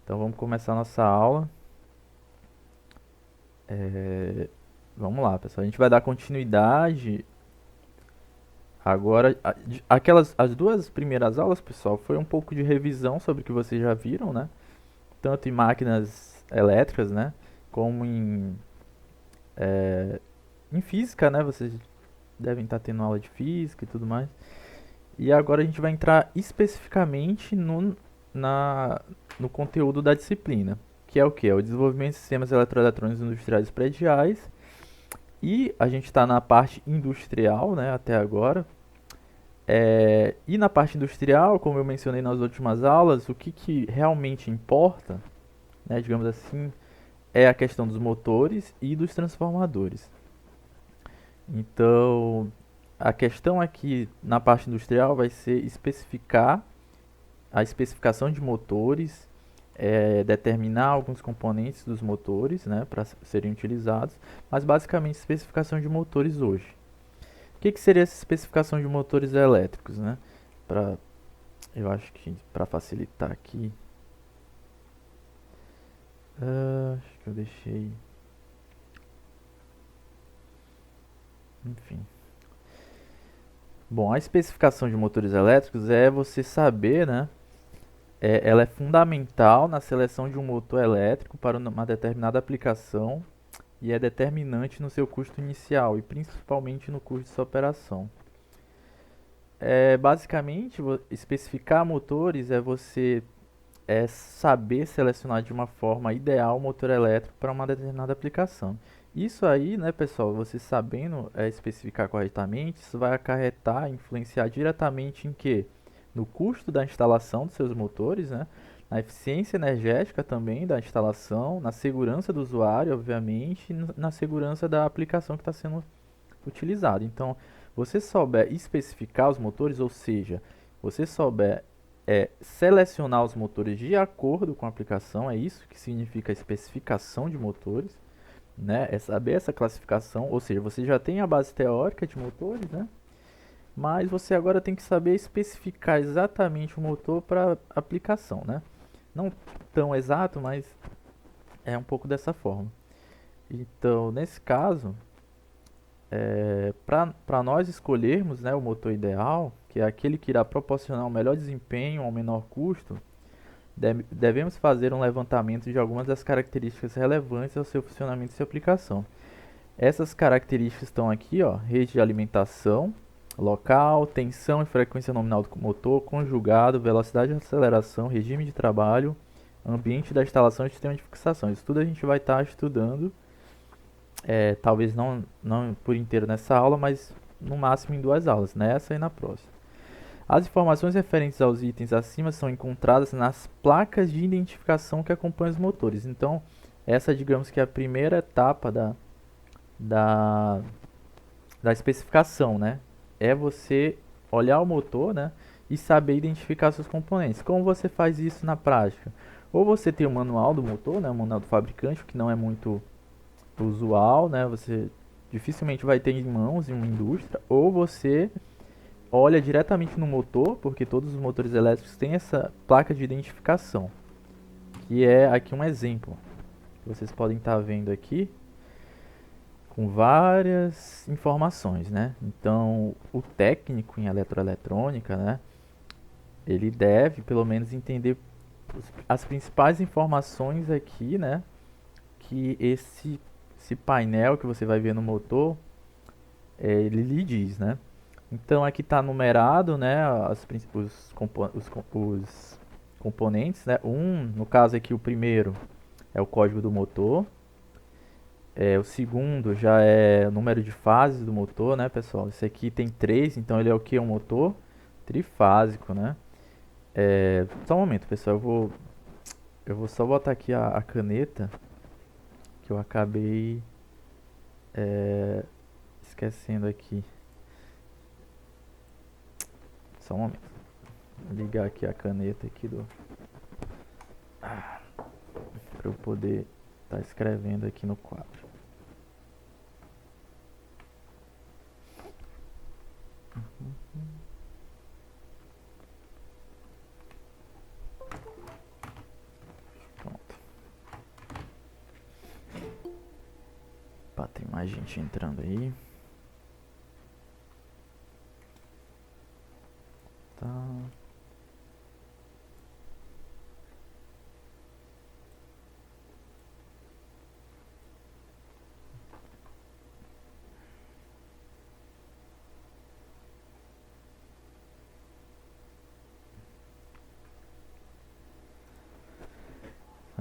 Então vamos começar a nossa aula. É, Vamos lá, pessoal. A gente vai dar continuidade. Agora, as duas primeiras aulas, pessoal, foi um pouco de revisão sobre o que vocês já viram, né? Tanto em máquinas elétricas, né? Como em física, né? Vocês devem estar tendo aula de física e tudo mais. E agora a gente vai entrar especificamente na, no conteúdo da disciplina, que é o que? É o desenvolvimento de sistemas eletroeletrônicos industriais prediais. E a gente está na parte industrial, né, até agora. E na parte industrial, como eu mencionei nas últimas aulas, o que realmente importa, né, digamos assim, é a questão dos motores e dos transformadores. Então, a questão aqui na parte industrial vai ser especificar a especificação de motores, determinar alguns componentes dos motores, né, para serem utilizados, mas basicamente especificação de motores hoje. O que seria essa especificação de motores elétricos, né? Pra, eu acho que para facilitar aqui, acho que eu deixei, enfim. Bom, a especificação de motores elétricos é você saber, né? Ela é fundamental na seleção de um motor elétrico para uma determinada aplicação e é determinante no seu custo inicial e principalmente no custo de sua operação. Basicamente, especificar motores é você saber selecionar de uma forma ideal o motor elétrico para uma determinada aplicação. Isso aí, né, pessoal, você sabendo especificar corretamente, isso vai acarretar, influenciar diretamente em quê? No custo da instalação dos seus motores, né? Na eficiência energética também da instalação, na segurança do usuário, obviamente, e na segurança da aplicação que está sendo utilizada. Então, você souber especificar os motores, ou seja, você souber selecionar os motores de acordo com a aplicação, é isso que significa a especificação de motores, né? É saber essa classificação, ou seja, você já tem a base teórica de motores, né? Mas você agora tem que saber especificar exatamente o motor para aplicação, né? Não tão exato, mas é um pouco dessa forma. Então, nesse caso, para nós escolhermos, né, o motor ideal, que é aquele que irá proporcionar o melhor desempenho ao menor custo, devemos fazer um levantamento de algumas das características relevantes ao seu funcionamento e sua aplicação. Essas características estão aqui, ó, rede de alimentação, local, tensão e frequência nominal do motor, conjugado, velocidade de aceleração, regime de trabalho, ambiente da instalação e sistema de fixação. Isso tudo a gente vai estar estudando, talvez não por inteiro nessa aula, mas no máximo em duas aulas, nessa e na próxima. As informações referentes aos itens acima são encontradas nas placas de identificação que acompanham os motores. Então, essa digamos que é a primeira etapa da, da especificação, né? É você olhar o motor, né? E saber identificar seus componentes. Como você faz isso na prática? Ou você tem o manual do motor, né? O manual do fabricante, que não é muito usual, né? Você dificilmente vai ter em mãos em uma indústria. Ou você olha diretamente no motor, porque todos os motores elétricos têm essa placa de identificação, que é aqui um exemplo que vocês podem estar vendo aqui com várias informações, né? Então, o técnico em eletroeletrônica, né, ele deve pelo menos entender as principais informações aqui, né, que esse painel que você vai ver no motor, ele lhe diz, né? Então aqui está numerado, né, os componentes, né? No caso aqui o primeiro é o código do motor, o segundo já é o número de fases do motor, né, pessoal? Esse aqui tem três, então ele é o que? Um motor trifásico, né? Só um momento, pessoal, eu vou só botar aqui a caneta que eu acabei esquecendo aqui. Só um momento. Vou ligar aqui a caneta aqui para eu poder estar escrevendo aqui no quadro. mais gente entrando aí. Tá.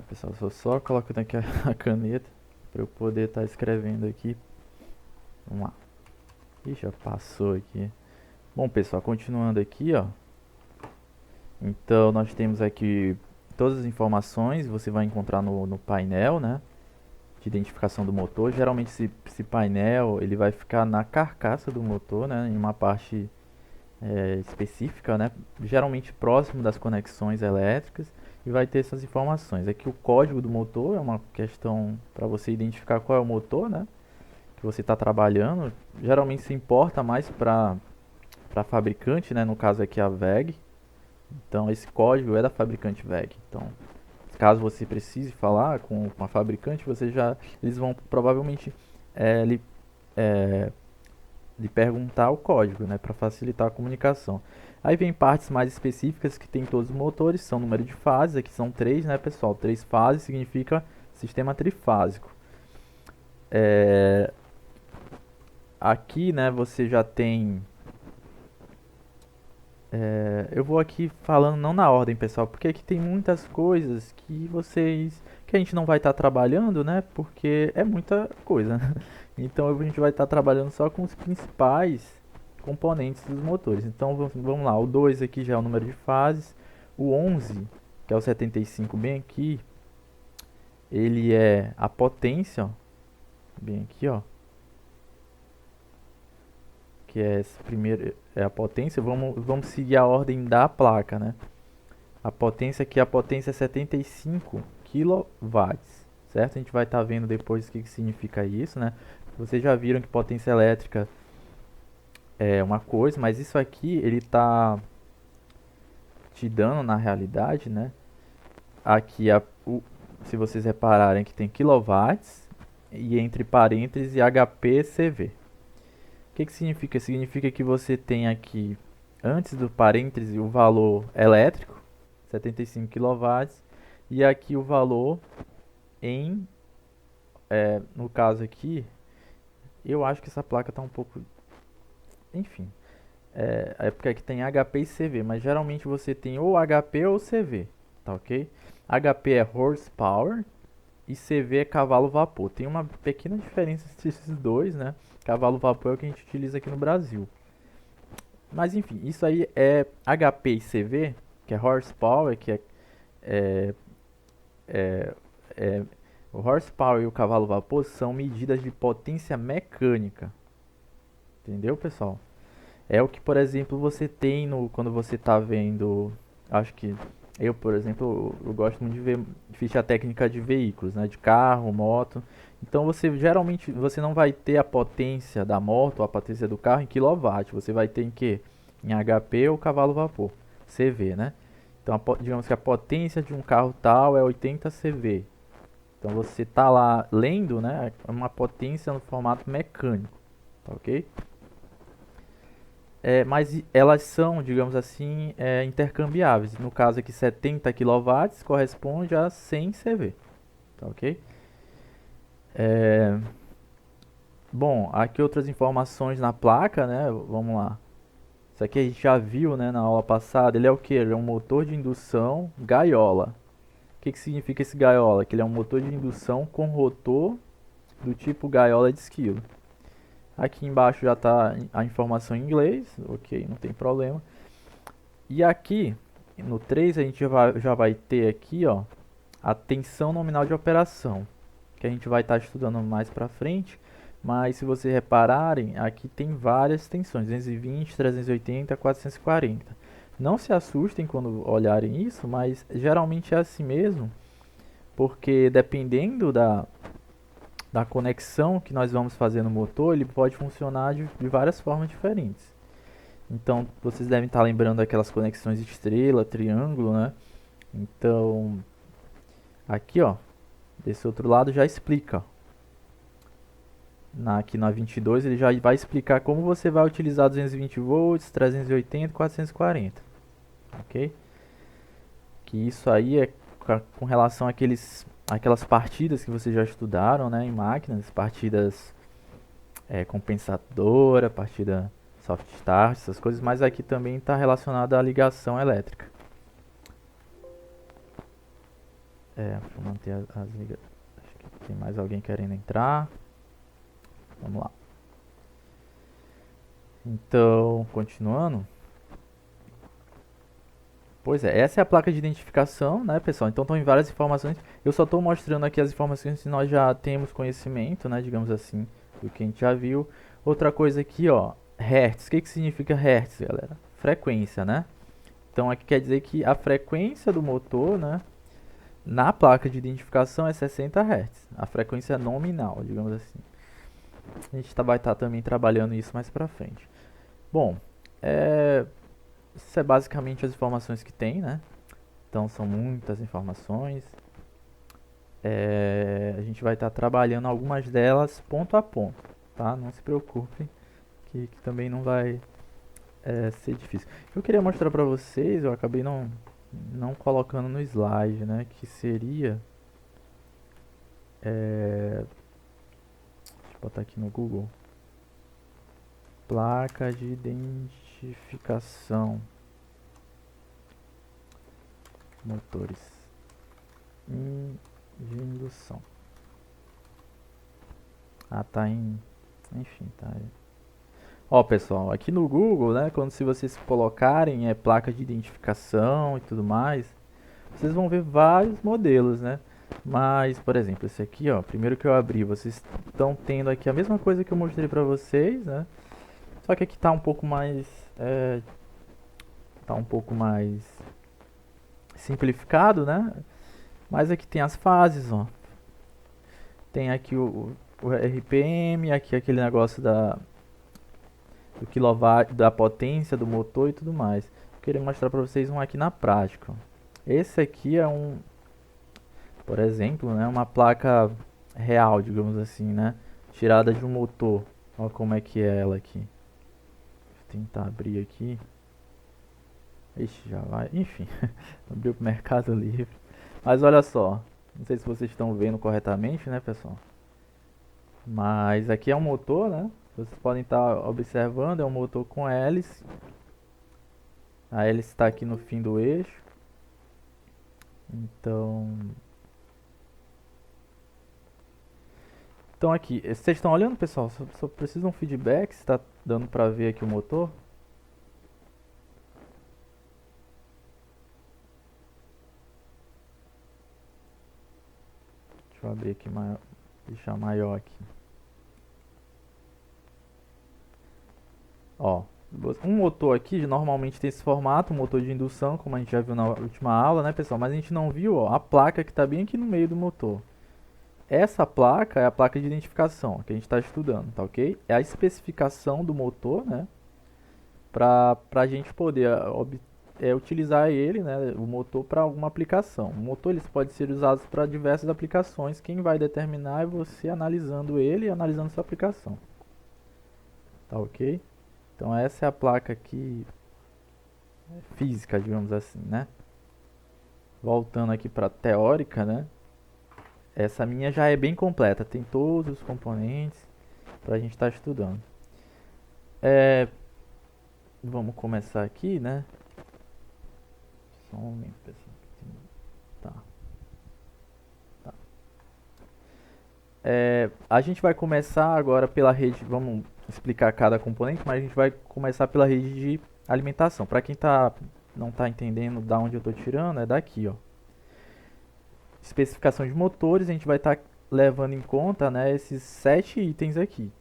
Pessoal, só colocando aqui a caneta para eu poder estar escrevendo aqui. Vamos lá. Ih, já passou aqui. Bom, pessoal, continuando aqui, ó. Então, nós temos aqui todas as informações, você vai encontrar no painel, né, de identificação do motor. Geralmente esse painel ele vai ficar na carcaça do motor, né, em uma parte específica, né, geralmente próximo das conexões elétricas, e vai ter essas informações. Aqui o código do motor é uma questão para você identificar qual é o motor, né, que você está trabalhando. Geralmente se importa mais para fabricante, né, no caso aqui a WEG. Então esse código é da fabricante WEG. Então, caso você precise falar com a fabricante, eles vão provavelmente lhe, lhe perguntar o código, né, para facilitar a comunicação. Aí vem partes mais específicas que tem todos os motores, são número de fases, aqui são 3, né, pessoal? 3 fases significa sistema trifásico. Aqui, né, você já tem... eu vou aqui falando não na ordem, pessoal, porque aqui tem muitas coisas que a gente não vai estar trabalhando, né? Porque é muita coisa, né? Então a gente vai estar trabalhando só com os principais componentes dos motores. Então vamos lá, o 2 aqui já é o número de fases, o 11, que é o 75 bem aqui, ele é a potência, ó, bem aqui, ó, que é esse primeiro, é a potência. Vamos seguir a ordem da placa, né? A potência aqui, a potência é 75 kW, certo? A gente vai estar vendo depois o que significa isso, né? Vocês já viram que potência elétrica é uma coisa, mas isso aqui ele está te dando na realidade, né? Aqui, se vocês repararem que tem quilowatts e entre parênteses HP/CV. O que significa? Significa que você tem aqui, antes do parêntese, o valor elétrico, 75 kW, e aqui o valor no caso aqui, eu acho que essa placa está um pouco, enfim, é porque aqui tem HP e CV, mas geralmente você tem ou HP ou CV, tá ok? HP é horsepower e CV é cavalo-vapor. Tem uma pequena diferença entre esses dois, né? Cavalo-vapor é o que a gente utiliza aqui no Brasil. Mas enfim, isso aí é HP e CV, que é horsepower, que é, o horsepower e o cavalo-vapor são medidas de potência mecânica. Entendeu, pessoal? É o que, por exemplo, você tem quando você está vendo, acho que eu, por exemplo, eu gosto muito de ver ficha técnica de veículos, né, de carro, moto. Então geralmente você não vai ter a potência da moto ou a potência do carro em quilowatt, você vai ter em que? Em HP ou cavalo-vapor, CV, né? Então digamos que a potência de um carro tal é 80 CV. Então você está lá lendo, né, uma potência no formato mecânico, tá ok? Mas elas são, digamos assim, intercambiáveis. No caso aqui, 70 kW corresponde a 100 CV. Tá ok? Bom, aqui outras informações na placa, né? Vamos lá. Isso aqui a gente já viu, né, na aula passada. Ele é o que? Ele é um motor de indução gaiola. O que significa esse gaiola? Que ele é um motor de indução com rotor do tipo gaiola de esquilo. Aqui embaixo já está a informação em inglês, ok, não tem problema. E aqui, no 3, a gente já vai ter aqui, ó, a tensão nominal de operação, que a gente vai estar estudando mais para frente. Mas se vocês repararem, aqui tem várias tensões, 220, 380, 440. Não se assustem quando olharem isso, mas geralmente é assim mesmo, porque dependendo da conexão que nós vamos fazer no motor, ele pode funcionar de várias formas diferentes. Então, vocês devem estar lembrando daquelas conexões de estrela, triângulo, né? Então, aqui, ó, desse outro lado já explica. aqui na 22 ele já vai explicar como você vai utilizar 220 volts, 380 e 440, ok? Que isso aí é com relação àquelas partidas que vocês já estudaram, né, em máquinas, partidas compensadora, partida soft start, essas coisas, mas aqui também está relacionado à ligação elétrica. Deixa eu manter as ligações. Acho que tem mais alguém querendo entrar. Vamos lá. Então, continuando. Pois é, essa é a placa de identificação, né, pessoal? Então, estão em várias informações. Eu só estou mostrando aqui as informações que nós já temos conhecimento, né, digamos assim, do que a gente já viu. Outra coisa aqui, ó, Hertz. O que significa Hertz, galera? Frequência, né? Então, aqui quer dizer que a frequência do motor, né, na placa de identificação é 60 Hz. A frequência nominal, digamos assim. A gente vai estar também trabalhando isso mais pra frente. Bom, isso é basicamente as informações que tem, né? Então são muitas informações. A gente vai estar trabalhando algumas delas ponto a ponto, tá? Não se preocupem que também não vai ser difícil. Eu queria mostrar pra vocês, eu acabei não colocando no slide, né? Que seria... deixa eu botar aqui no Google. Placa de identificação. Motores de indução. Tá em... Enfim, tá aí. Ó, pessoal, aqui no Google, né, se vocês colocarem placa de identificação e tudo mais, vocês vão ver vários modelos, né? Mas, por exemplo, esse aqui, ó, primeiro que eu abri, vocês estão tendo aqui a mesma coisa que eu mostrei pra vocês, né? Só que aqui tá um pouco mais simplificado, né? Mas aqui tem as fases, ó. Tem aqui o RPM, aqui aquele negócio do quilowatt, da potência do motor e tudo mais. Eu queria mostrar para vocês um aqui na prática. Esse aqui é por exemplo, né, uma placa real, digamos assim, né? Tirada de um motor. Olha como é que é ela aqui. Deixa eu tentar abrir aqui. Ixi, já vai. Enfim, abriu pro Mercado Livre. Mas olha só. Não sei se vocês estão vendo corretamente, né, pessoal? Mas aqui é um motor, né? Vocês podem estar observando, é um motor com hélice. A hélice está aqui no fim do eixo. Então aqui, vocês estão olhando, pessoal? Só precisa um feedback, se está dando para ver aqui o motor. Deixa eu abrir aqui, deixar maior aqui. Ó, um motor aqui normalmente tem esse formato, um motor de indução, como a gente já viu na última aula, né, pessoal? Mas a gente não viu, ó, a placa que está bem aqui no meio do motor. Essa placa é a placa de identificação que a gente está estudando, tá ok? É a especificação do motor, né? Para a gente poder utilizar ele, né, o motor, para alguma aplicação. O motor eles pode ser usado para diversas aplicações. Quem vai determinar é você analisando ele e analisando sua aplicação. Tá ok? Então essa é a placa aqui física, digamos assim, né? Voltando aqui para teórica, né? Essa minha já é bem completa, tem todos os componentes para a gente estar estudando. Vamos começar aqui, né? Só um momento, pessoal. Tá. A gente vai começar agora pela rede, vamos explicar cada componente, mas a gente vai começar pela rede de alimentação. Para quem não está entendendo da onde eu estou tirando, é daqui, ó. Especificação de motores, a gente vai estar levando em conta, né, esses 7 itens aqui,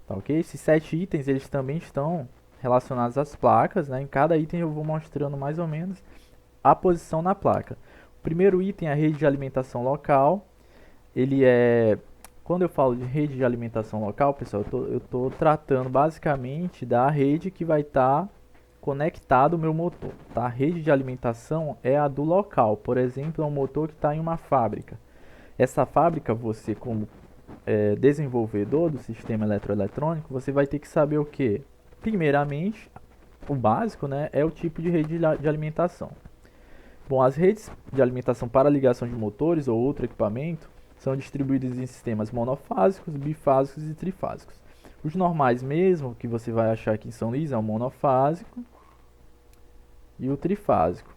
tá ok? Esses 7 itens, eles também estão relacionados às placas, né? Em cada item eu vou mostrando mais ou menos a posição na placa. O primeiro item é a rede de alimentação local. Quando eu falo de rede de alimentação local, pessoal, eu tô tratando basicamente da rede que vai estar conectado o meu motor, tá? A rede de alimentação é a do local. Por exemplo, é um motor que está em uma fábrica. Essa fábrica, você como desenvolvedor do sistema eletroeletrônico, você vai ter que saber o quê? Primeiramente, o básico, né, é o tipo de rede de alimentação. Bom, as redes de alimentação para ligação de motores ou outro equipamento são distribuídas em sistemas monofásicos, bifásicos e trifásicos. Os normais mesmo, que você vai achar aqui em São Luís, é o monofásico e o trifásico.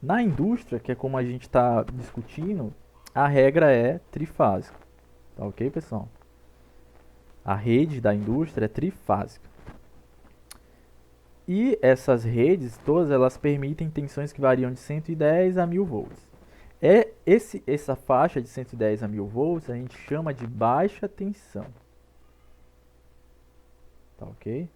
Na indústria, que é como a gente está discutindo, a regra é trifásica. Tá ok, pessoal? A rede da indústria é trifásica. E essas redes, todas elas permitem tensões que variam de 110 a 1000 volts. Essa faixa de 110 a 1000 volts a gente chama de baixa tensão. Tá ok?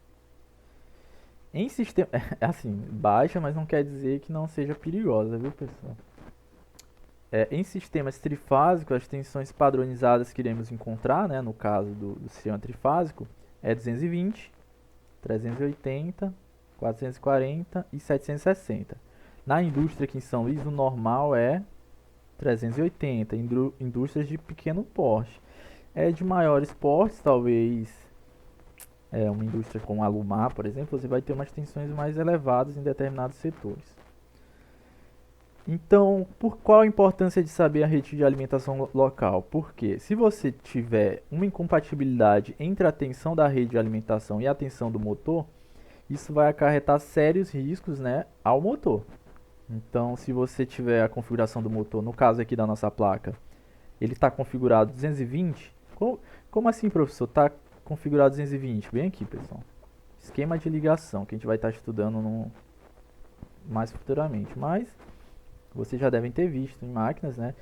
Em sistema, assim, baixa, mas não quer dizer que não seja perigosa, viu, pessoal? Em sistemas trifásicos, as tensões padronizadas que iremos encontrar, né, no caso do sistema trifásico, é 220, 380, 440 e 760. Na indústria aqui em São Luís, o normal é 380, indústrias de pequeno porte. De maiores portes, talvez uma indústria como a Lumar, por exemplo, você vai ter umas tensões mais elevadas em determinados setores. Então, qual a importância de saber a rede de alimentação local? Porque se você tiver uma incompatibilidade entre a tensão da rede de alimentação e a tensão do motor, isso vai acarretar sérios riscos, né, ao motor. Então, se você tiver a configuração do motor, no caso aqui da nossa placa, ele está configurado 220. Como assim, professor? Está configurado 220? Bem aqui, pessoal. Esquema de ligação, que a gente vai estar estudando mais futuramente. Mas vocês já devem ter visto em máquinas, né?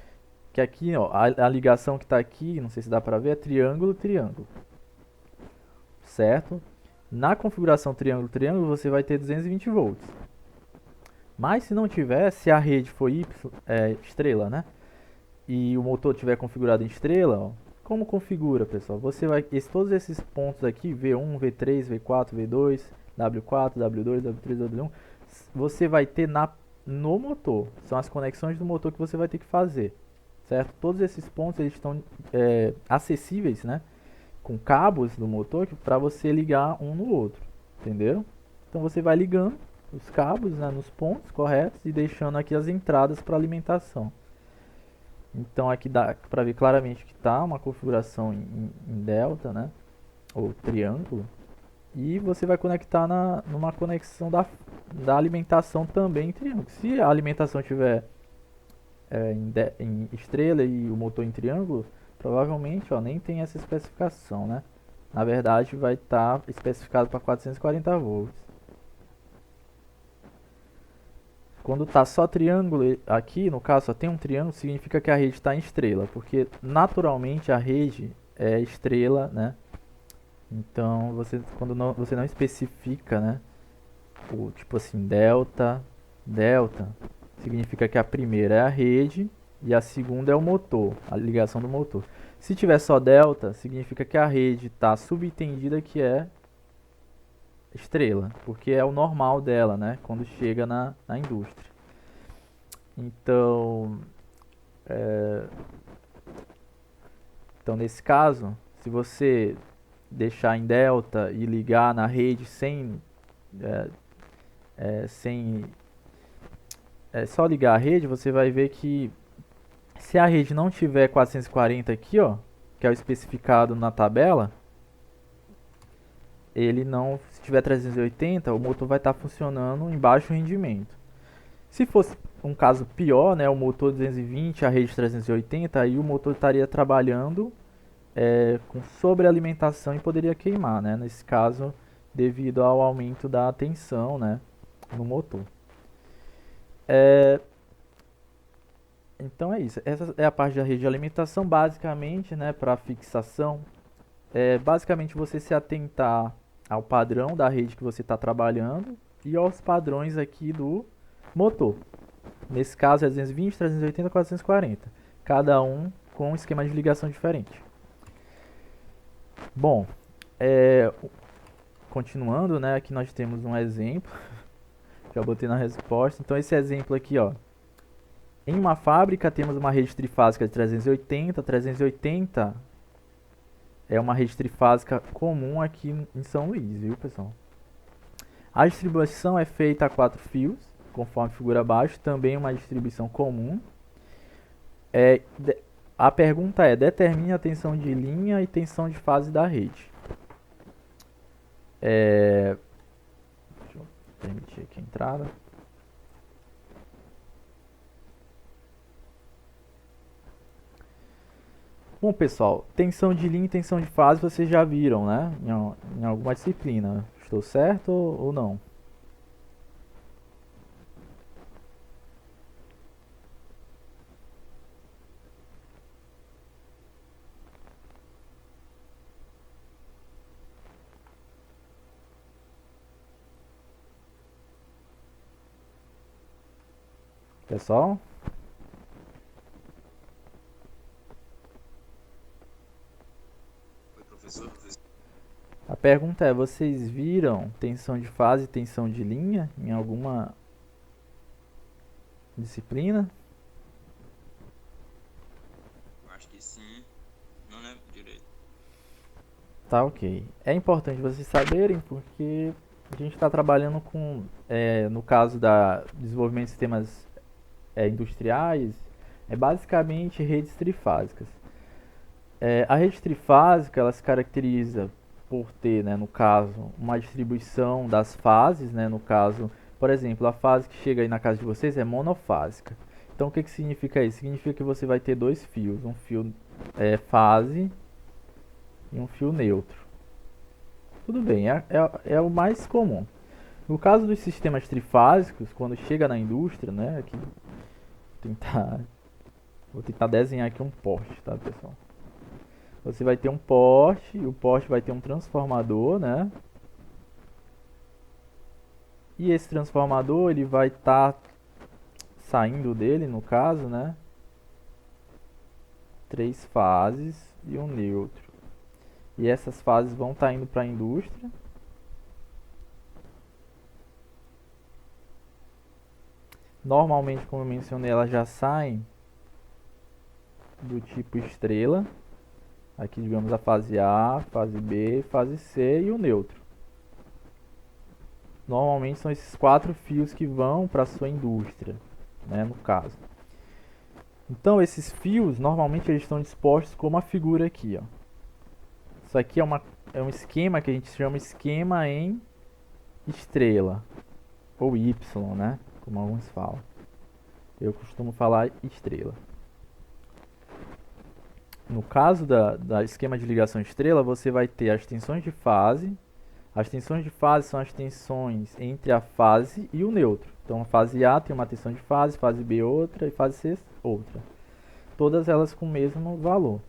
Que aqui, ó, a ligação que está aqui, não sei se dá para ver, é triângulo, triângulo. Certo? Na configuração triângulo, triângulo, você vai ter 220 volts. Mas se não tiver, se a rede for estrela, né? E o motor tiver configurado em estrela, ó, como configura, pessoal? Você vai todos esses pontos aqui, V1, V3, V4, V2, W4, W2, W3, W1, você vai ter no motor. São as conexões do motor que você vai ter que fazer, certo? Todos esses pontos eles estão acessíveis, né? Com cabos do motor para você ligar um no outro, entendeu? Então você vai ligando os cabos, né, nos pontos corretos e deixando aqui as entradas para alimentação. Então aqui dá para ver claramente que está uma configuração em delta, né, ou triângulo, e você vai conectar numa conexão da alimentação também em triângulo. Se a alimentação tiver em estrela e o motor em triângulo, provavelmente nem tem essa especificação, né? Na verdade vai estar especificado para 440 volts. Quando está só triângulo aqui, no caso só tem um triângulo, significa que a rede está em estrela, porque naturalmente a rede é estrela, né? Então quando você não especifica, né, o tipo assim delta, significa que a primeira é a rede e a segunda é o motor, a ligação do motor. Se tiver só delta, significa que a rede está subentendida que é estrela, porque é o normal dela, né, quando chega na indústria. Então, nesse caso, se você deixar em delta e ligar na rede só ligar a rede, você vai ver que se a rede não tiver 440 aqui, ó, que é o especificado na tabela, se tiver 380, o motor vai estar funcionando em baixo rendimento. Se fosse um caso pior, né, o motor 220, a rede 380, aí o motor estaria trabalhando com sobrealimentação e poderia queimar, né, nesse caso, devido ao aumento da tensão, né, no motor. Então é isso. Essa é a parte da rede de alimentação, basicamente, né, para fixação. Basicamente você se atentar ao padrão da rede que você está trabalhando e aos padrões aqui do motor. Nesse caso é 220, 380, 440. Cada um com um esquema de ligação diferente. Bom, continuando, né, aqui nós temos um exemplo. Já botei na resposta. Então esse exemplo aqui, ó, Em uma fábrica temos uma rede trifásica de 380. 380 é uma rede trifásica comum aqui em São Luís, viu, pessoal? A distribuição é feita a 4 fios, conforme figura abaixo, também uma distribuição comum. A pergunta é: determine a tensão de linha e tensão de fase da rede. Deixa eu permitir aqui a entrada. Bom, pessoal, tensão de linha e tensão de fase vocês já viram, né? Em alguma disciplina. Estou certo ou não? Pessoal? Oi, professor. A pergunta é: vocês viram tensão de fase e tensão de linha em alguma disciplina? Eu acho que sim. Não lembro direito. Tá, ok. É importante vocês saberem porque a gente está trabalhando com, no caso da desenvolvimento de sistemas industriais, é basicamente redes trifásicas. A rede trifásica ela se caracteriza por ter, né, no caso, uma distribuição das fases, né, no caso, por exemplo, a fase que chega aí na casa de vocês é monofásica. Então, o que significa isso? Significa que você vai ter dois fios, um fio fase e um fio neutro. Tudo bem, é o mais comum. No caso dos sistemas trifásicos, quando chega na indústria, né, aqui, tentar, vou tentar desenhar aqui um poste, tá, pessoal? Você vai ter um poste, e o poste vai ter um transformador, né? E esse transformador, ele vai estar saindo dele, no caso, né? 3 fases e um neutro. E essas fases vão estar indo para a indústria. Normalmente, como eu mencionei, elas já saem do tipo estrela. Aqui, digamos, a fase A, fase B, fase C e o neutro. Normalmente são esses 4 fios que vão para a sua indústria, né, no caso. Então, esses fios, normalmente eles estão dispostos como a figura aqui, ó. Isso aqui é um esquema que a gente chama esquema em estrela, ou Y, né, como alguns falam. Eu costumo falar estrela. No caso da esquema de ligação estrela, você vai ter as tensões de fase. As tensões de fase são as tensões entre a fase e o neutro. Então, a fase A tem uma tensão de fase B outra e fase C outra. Todas elas com o mesmo valor.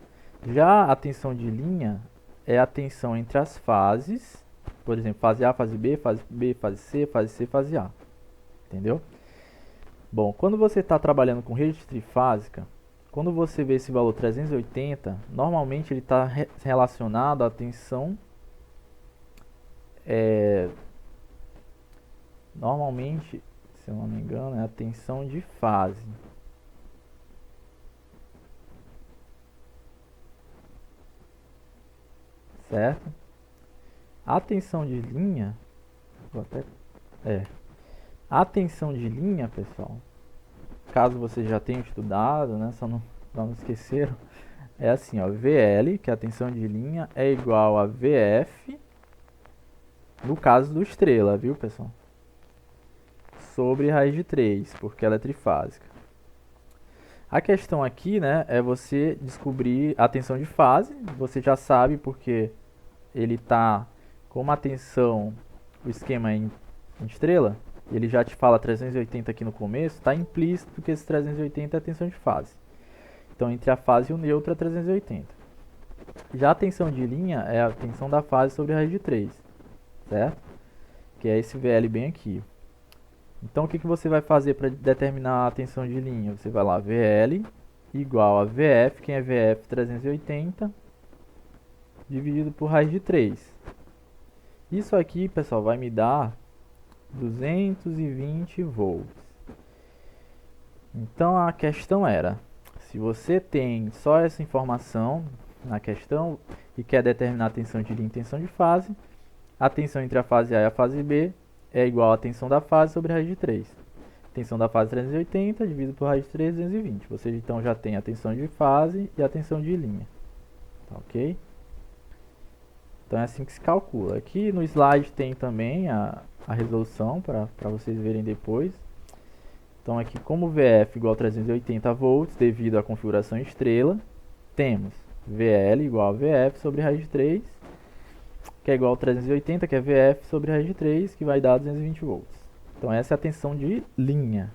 Já a tensão de linha é a tensão entre as fases, por exemplo, fase A, fase B, fase C, fase A. Entendeu? Bom, quando você está trabalhando com rede trifásica, quando você vê esse valor 380, normalmente ele está relacionado à tensão. Normalmente, se eu não me engano, é a tensão de fase. Certo? A tensão de linha, vou até, a tensão de linha, pessoal, caso vocês já tenham estudado, né, só não esqueceram, é assim, ó, VL, que é a tensão de linha, é igual a VF, no caso do estrela, viu, pessoal? Sobre raiz de 3, porque ela é trifásica. A questão aqui, né, é você descobrir a tensão de fase, você já sabe porque ele está com uma tensão, o esquema em estrela, ele já te fala 380 aqui no começo, está implícito que esse 380 é a tensão de fase. Então, entre a fase e o neutro é 380. Já a tensão de linha é a tensão da fase sobre a raiz de 3, certo? Que é esse VL bem aqui. Então, o que você vai fazer para determinar a tensão de linha? Você vai lá, VL igual a VF, quem é VF 380, dividido por raiz de 3. Isso aqui, pessoal, vai me dar 220 volts. Então a questão era, se você tem só essa informação na questão e quer determinar a tensão de linha e tensão de fase, a tensão entre a fase A e a fase B é igual à tensão da fase sobre a raiz de 3. Tensão da fase 380 dividido por raiz de 3, 220. Você então já tem a tensão de fase e a tensão de linha. Tá ok? Então é assim que se calcula. Aqui no slide tem também a resolução para vocês verem depois. Então aqui, como VF igual a 380 volts devido à configuração estrela, temos VL igual a VF sobre raiz de 3, que é igual a 380, que é VF sobre raiz de 3, que vai dar 220 volts. Então essa é a tensão de linha.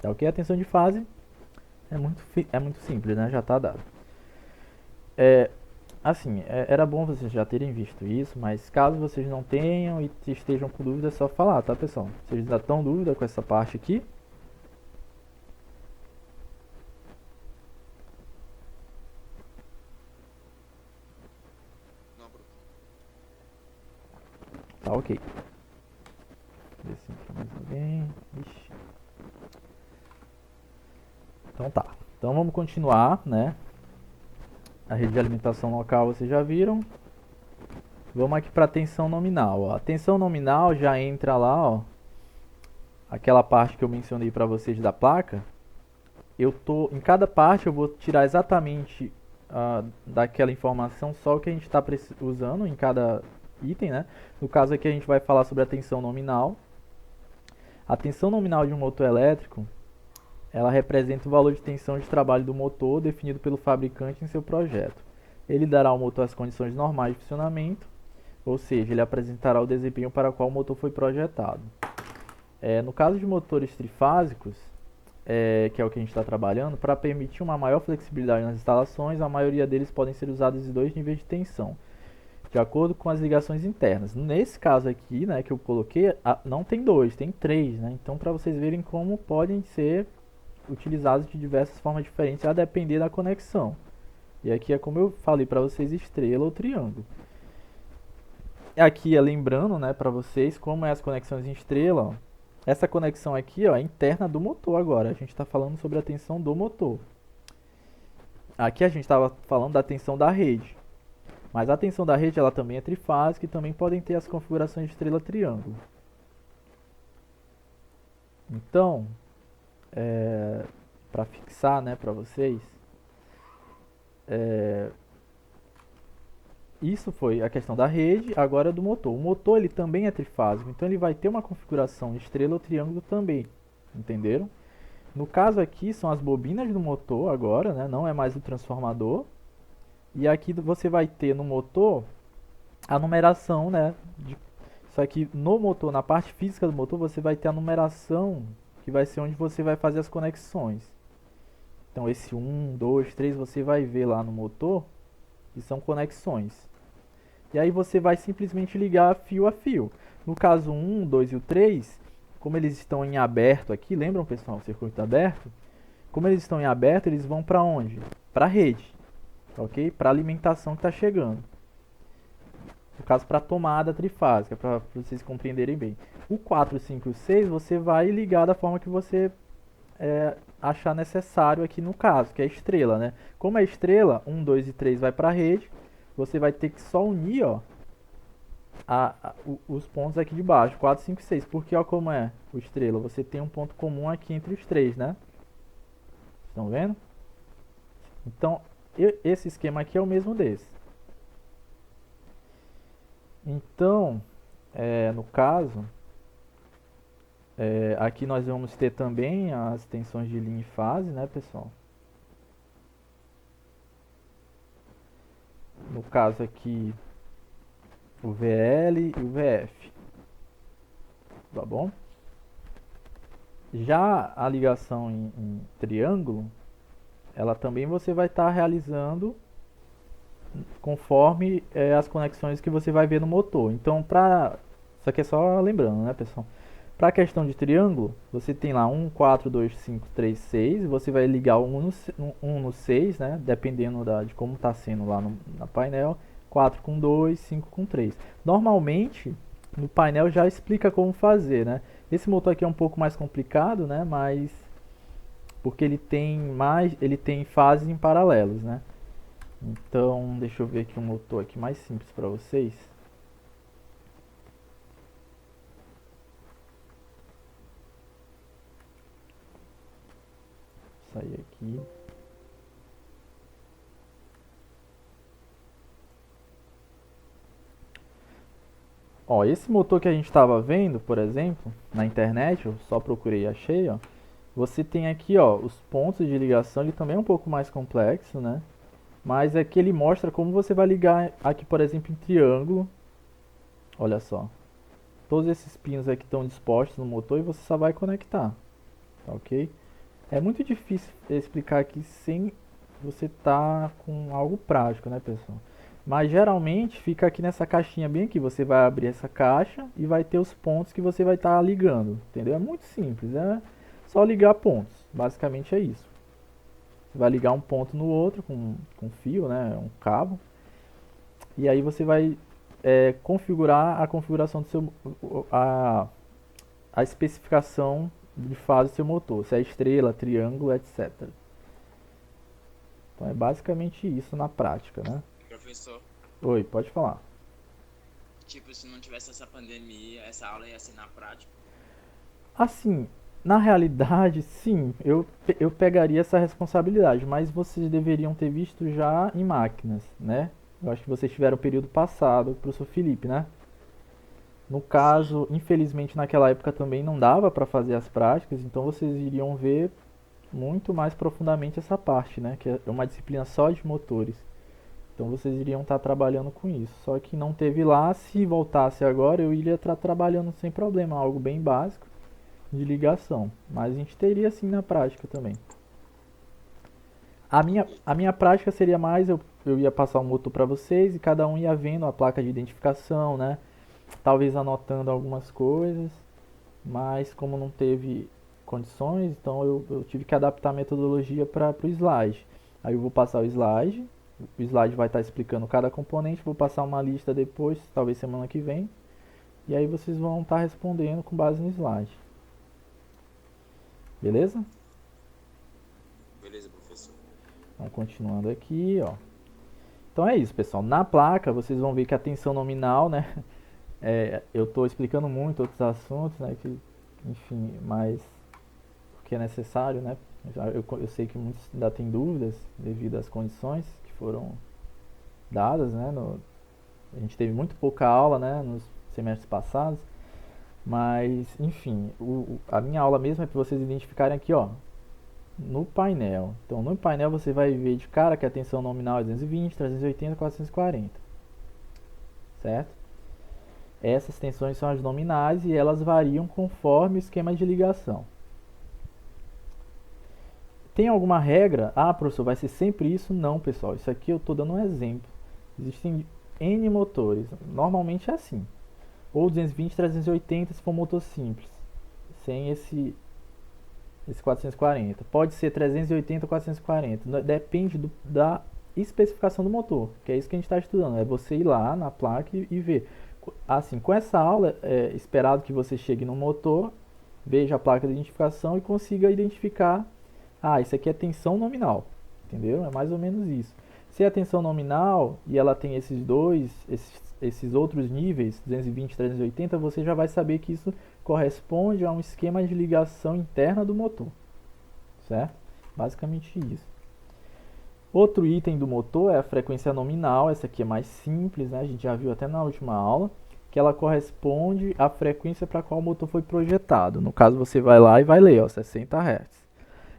Tá ok? A tensão de fase é muito simples, né? Já está dado. Assim, era bom vocês já terem visto isso, mas caso vocês não tenham e estejam com dúvida, é só falar, tá, pessoal? Vocês ainda estão dúvida com essa parte aqui? Não, professor. Tá ok. Ver se entra mais alguém. Ixi. Então tá. Então vamos continuar, né? A rede de alimentação local vocês já viram. Vamos aqui para a tensão nominal. Ó. A tensão nominal já entra lá, ó. Aquela parte que eu mencionei para vocês da placa. Em cada parte eu vou tirar exatamente daquela informação só o que a gente está usando em cada item, né? No caso aqui a gente vai falar sobre a tensão nominal. A tensão nominal de um motor elétrico, ela representa o valor de tensão de trabalho do motor definido pelo fabricante em seu projeto. Ele dará ao motor as condições normais de funcionamento, ou seja, ele apresentará o desempenho para o qual o motor foi projetado. No caso de motores trifásicos, que é o que a gente está trabalhando, para permitir uma maior flexibilidade nas instalações, a maioria deles podem ser usados em 2 níveis de tensão, de acordo com as ligações internas. Nesse caso aqui, né, que eu coloquei, não tem 2, tem 3, né? Então, para vocês verem como podem ser utilizados de diversas formas diferentes a depender da conexão. E aqui é como eu falei para vocês, estrela ou triângulo. Aqui é lembrando, né, para vocês como é as conexões em estrela. Ó. Essa conexão aqui, ó, é interna do motor agora. A gente está falando sobre a tensão do motor. Aqui a gente estava falando da tensão da rede. Mas a tensão da rede ela também é trifásica e também podem ter as configurações de estrela triângulo. Então, para fixar, né, para vocês, isso foi a questão da rede, agora do motor. O motor ele também é trifásico, então ele vai ter uma configuração estrela ou triângulo também, entenderam? No caso aqui são as bobinas do motor agora, né, não é mais o transformador. E aqui você vai ter no motor a numeração, né, só que no motor, na parte física do motor, você vai ter a numeração que vai ser onde você vai fazer as conexões. Então esse 1, 2, 3 você vai ver lá no motor, que são conexões. E aí você vai simplesmente ligar fio a fio. No caso 1, 2 e o 3, como eles estão em aberto aqui, lembram pessoal, o circuito aberto? Como eles estão em aberto, eles vão para onde? Para a rede, ok? Para a alimentação que está chegando. No caso, para a tomada trifásica, para vocês compreenderem bem. O 4, 5 e o 6 você vai ligar da forma que você achar necessário aqui no caso, que é estrela, né? Como é estrela, 1, 2 e 3 vai para a rede, você vai ter que só unir, ó, os pontos aqui de baixo, 4, 5 e 6. Porque, ó, como é o estrela, você tem um ponto comum aqui entre os três, né? Estão vendo? Então, esse esquema aqui é o mesmo desse. Então, no caso, aqui nós vamos ter também as tensões de linha e fase, né, pessoal? No caso aqui, o VL e o VF. Tá bom? Já a ligação em triângulo, ela também você vai estar realizando conforme as conexões que você vai ver no motor. Então, isso aqui é só lembrando, né, pessoal? Para a questão de triângulo, você tem lá 1, 4, 2, 5, 3, 6. Você vai ligar um no 6, né? Dependendo de como está sendo lá no painel. 4 com 2, 5 com 3. Normalmente, no painel já explica como fazer, né? Esse motor aqui é um pouco mais complicado, né? Mas porque ele tem fases em paralelos, né? Então, deixa eu ver aqui um motor aqui mais simples para vocês. Sair aqui. Ó, esse motor que a gente estava vendo, por exemplo, na internet, eu só procurei e achei, ó. Você tem aqui, ó, os pontos de ligação, ele também é um pouco mais complexo, né? Mas aqui ele mostra como você vai ligar aqui, por exemplo, em triângulo. Olha só. Todos esses pinos aqui estão dispostos no motor e você só vai conectar, tá ok? É muito difícil explicar aqui sem você estar com algo prático, né, pessoal? Mas geralmente fica aqui nessa caixinha bem aqui. Você vai abrir essa caixa e vai ter os pontos que você vai estar ligando, entendeu? É muito simples, é só ligar pontos. Basicamente é isso. Você vai ligar um ponto no outro com fio, né, um cabo. E aí você vai configurar a configuração do seu a especificação de fase do seu motor, se é estrela, triângulo, etc. Então é basicamente isso na prática, né? Professor, Oi, pode falar. tipo, se não tivesse essa pandemia, essa aula ia ser na prática. Assim, na realidade, sim, eu pegaria essa responsabilidade, mas vocês deveriam ter visto já em máquinas, né? Eu acho que vocês tiveram o período passado, professor Felipe, né? No Sim. caso, infelizmente naquela época também não dava para fazer as práticas, então vocês iriam ver muito mais profundamente essa parte, né? Que é uma disciplina só de motores. Então vocês iriam estar trabalhando com isso. Só que não teve lá, se voltasse agora, eu iria estar trabalhando sem problema, algo bem básico de ligação. Mas a gente teria sim na prática também. A minha prática seria mais, eu ia passar o motor para vocês e cada um ia vendo a placa de identificação, né? Talvez anotando algumas coisas, mas como não teve condições, então eu tive que adaptar a metodologia para o slide. Aí eu vou passar o slide vai estar explicando cada componente, vou passar uma lista depois, talvez semana que vem, e aí vocês vão estar respondendo com base no slide. Beleza? Beleza, professor. Vamos continuando aqui, ó. Então é isso, pessoal. Na placa vocês vão ver que a tensão nominal, né? Eu estou explicando muito outros assuntos, né? Que, enfim, mas porque é necessário, né? Eu sei que muitos ainda têm dúvidas devido às condições que foram dadas, né? A gente teve muito pouca aula, né? Nos semestres passados, mas enfim, a minha aula mesmo é para vocês identificarem aqui, ó, no painel. Então, no painel você vai ver de cara que a tensão nominal é 220, 380, 440, certo? Essas tensões são as nominais e elas variam conforme o esquema de ligação. Tem alguma regra? Ah, professor, vai ser sempre isso? Não, pessoal. Isso aqui eu estou dando um exemplo. Existem N motores. Normalmente é assim. Ou 220, 380 se for um motor simples. Sem esse 440. Pode ser 380 ou 440. Depende da especificação do motor. Que é isso que a gente está estudando. É você ir lá na placa e ver. Assim, com essa aula, é esperado que você chegue no motor, veja a placa de identificação e consiga identificar. Ah, isso aqui é tensão nominal, entendeu? É mais ou menos isso. Se é tensão nominal e ela tem esses outros níveis, 220, 380, você já vai saber que isso corresponde a um esquema de ligação interna do motor, certo? Basicamente isso. Outro item do motor é a frequência nominal, essa aqui é mais simples, né? A gente já viu até na última aula, que ela corresponde à frequência para a qual o motor foi projetado. No caso, você vai lá e vai ler, ó, 60 Hz.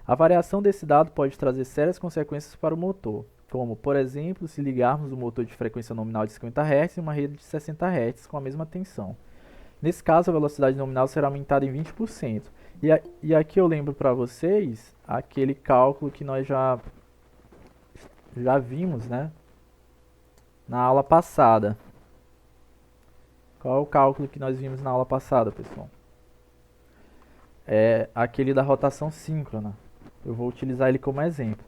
A variação desse dado pode trazer sérias consequências para o motor, como, por exemplo, se ligarmos o motor de frequência nominal de 50 Hz em uma rede de 60 Hz com a mesma tensão. Nesse caso, a velocidade nominal será aumentada em 20%. E aqui eu lembro para vocês aquele cálculo que nós já vimos, né, na aula passada. Qual é o cálculo que nós vimos na aula passada, pessoal? É aquele da rotação síncrona. Eu vou utilizar ele como exemplo.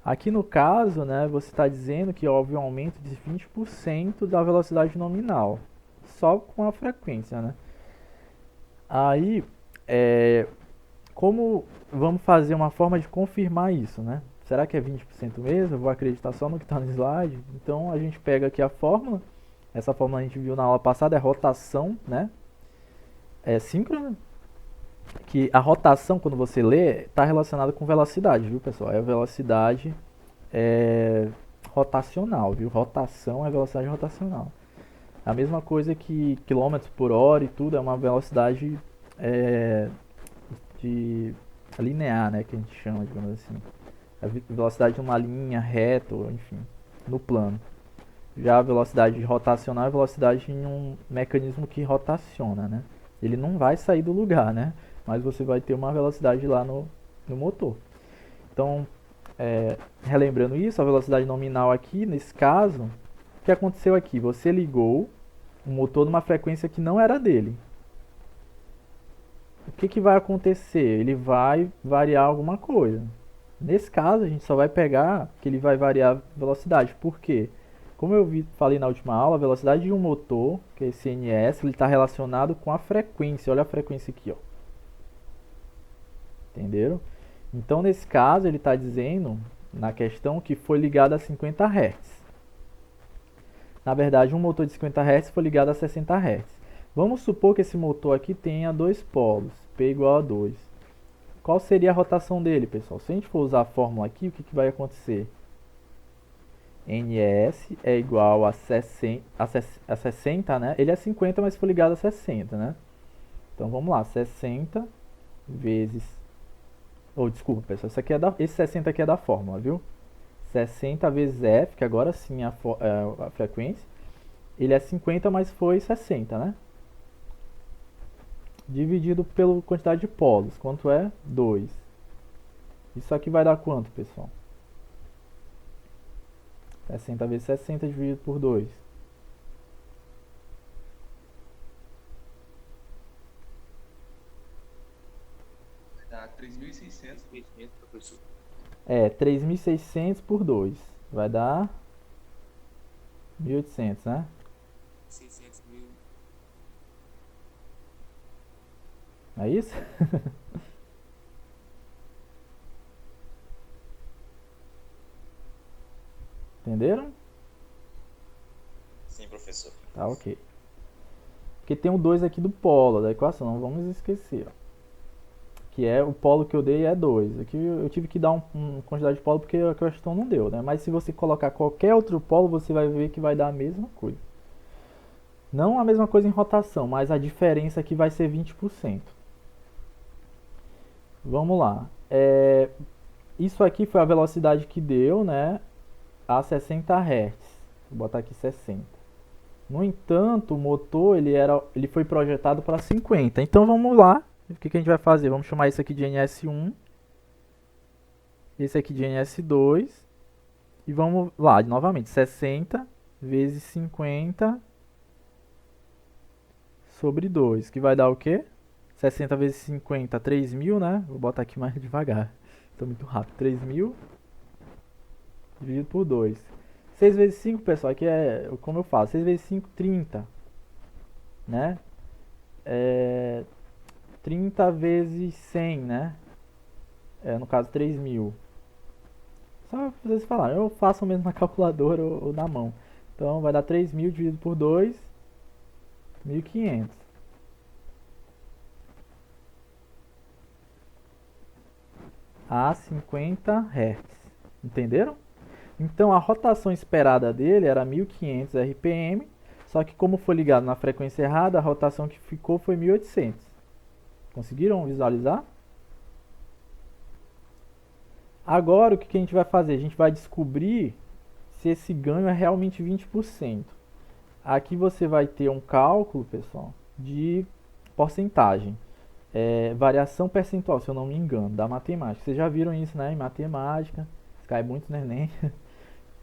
Aqui no caso, né, você está dizendo que houve um aumento de 20% da velocidade nominal, só com a frequência, né? Aí, como vamos fazer uma forma de confirmar isso, né? Será que é 20% mesmo? Eu vou acreditar só no que está no slide? Então a gente pega aqui a fórmula. Essa fórmula a gente viu na aula passada, é rotação, né? É síncrona. Que a rotação, quando você lê, está relacionada com velocidade, viu, pessoal? É a velocidade rotacional, viu? Rotação é velocidade rotacional. A mesma coisa que quilômetros por hora e tudo é uma velocidade é, de linear, né? Que a gente chama, digamos assim. A velocidade de uma linha reta, enfim, no plano. Já a velocidade rotacional é a velocidade em um mecanismo que rotaciona, né? Ele não vai sair do lugar, né? Mas você vai ter uma velocidade lá no motor. Então, relembrando isso, a velocidade nominal aqui, nesse caso, o que aconteceu aqui? Você ligou o motor numa frequência que não era dele. O que vai acontecer? Ele vai variar alguma coisa. Nesse caso, a gente só vai pegar que ele vai variar a velocidade. Por quê? Como falei na última aula, a velocidade de um motor, que é esse NS, ele está relacionado com a frequência. Olha a frequência aqui, ó. Entenderam? Então, nesse caso, ele está dizendo, na questão, que foi ligado a 50 Hz. Na verdade, um motor de 50 Hz foi ligado a 60 Hz. Vamos supor que esse motor aqui tenha dois polos, P igual a 2. Qual seria a rotação dele, pessoal? Se a gente for usar a fórmula aqui, o que vai acontecer? NS é igual a 60, né? Ele é 50, mas foi ligado a 60, né? Então, vamos lá. 60 vezes... desculpa, pessoal. Esse 60 aqui é da fórmula, viu? 60 vezes F, que agora sim é a frequência. Ele é 50, mas foi 60, né? Dividido pela quantidade de polos. Quanto é? 2. Isso aqui vai dar quanto, pessoal? 60 vezes 60 dividido por 2. Vai dar 3.600. 3.600 por 2. Vai dar 1.800, né? 600 mil. É isso? Entenderam? Sim, professor. Tá, ok. Porque tem o 2 aqui do polo da equação, não vamos esquecer. Ó. Que é o polo que eu dei é 2. Aqui eu tive que dar uma quantidade de polo porque a questão não deu, né? Mas se você colocar qualquer outro polo, você vai ver que vai dar a mesma coisa. Não a mesma coisa em rotação, mas a diferença aqui vai ser 20%. Vamos lá. Isso aqui foi a velocidade que deu, né? A 60 Hz. Vou botar aqui 60. No entanto, o motor ele foi projetado para 50. Então vamos lá. O que a gente vai fazer? Vamos chamar isso aqui de NS1. Esse aqui de NS2. E vamos lá, novamente. 60 vezes 50 sobre 2. Que vai dar o quê? 60 vezes 50, 3.000, né? Vou botar aqui mais devagar. Estou muito rápido. 3.000 dividido por 2. 6 vezes 5, pessoal, aqui é como eu faço. 6 vezes 5, 30. Né? 30 vezes 100, né? No caso, 3.000. Só vocês falaram, eu faço mesmo na calculadora ou na mão. Então vai dar 3.000 dividido por 2, 1.500. A 50 Hz. Entenderam? Então a rotação esperada dele era 1.500 RPM, só que como foi ligado na frequência errada, a rotação que ficou foi 1.800. Conseguiram visualizar? Agora o que a gente vai fazer? A gente vai descobrir se esse ganho é realmente 20%. Aqui você vai ter um cálculo, pessoal, de porcentagem. Variação percentual, se eu não me engano, da matemática. Vocês já viram isso, né? Em matemática, cai muito no Enem.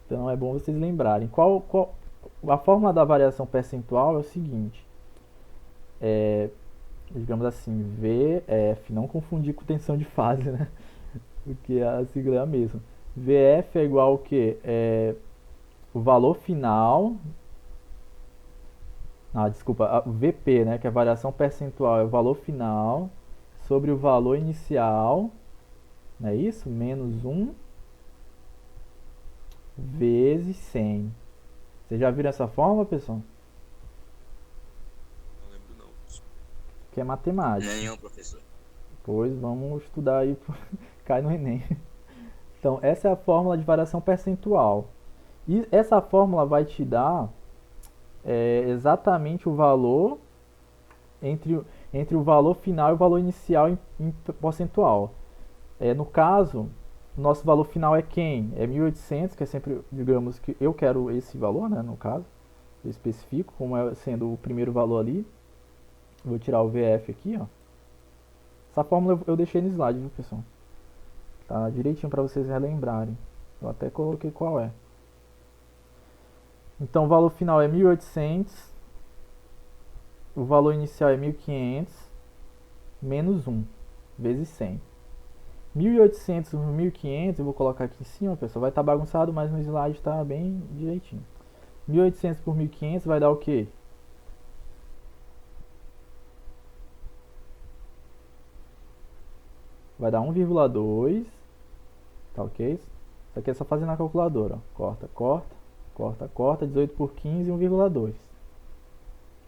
Então é bom vocês lembrarem. A fórmula da variação percentual é o seguinte. Digamos assim, VF, não confundir com tensão de fase, né? Porque a sigla é a mesma. VF é igual ao quê? O valor final... desculpa, VP, né? Que é a variação percentual, é o valor final sobre o valor inicial, não é isso? Menos 1 vezes 100. Vocês já viram essa fórmula, pessoal? Não lembro não. Que é matemática. Nenhum, professor. Pois vamos estudar aí, cai no Enem. Então, essa é a fórmula de variação percentual. E essa fórmula vai te dar exatamente o valor entre o valor final e o valor inicial em percentual. No caso, nosso valor final é quem? É 1.800, que é sempre, digamos que eu quero esse valor, né, no caso. Eu especifico como sendo o primeiro valor ali. Vou tirar o VF aqui, ó. Essa fórmula eu deixei no slide, viu, pessoal? Tá direitinho para vocês relembrarem. Eu até coloquei qual é. Então, o valor final é 1.800. O valor inicial é 1.500 menos 1 vezes 100. 1.800 por 1.500, eu vou colocar aqui em cima, pessoal. Vai estar bagunçado, mas no slide está bem direitinho. 1.800 por 1.500 vai dar o quê? Vai dar 1,2. Tá ok? Isso aqui é só fazer na calculadora. Ó. Corta, corta, corta, corta. 18 por 15, 1,2.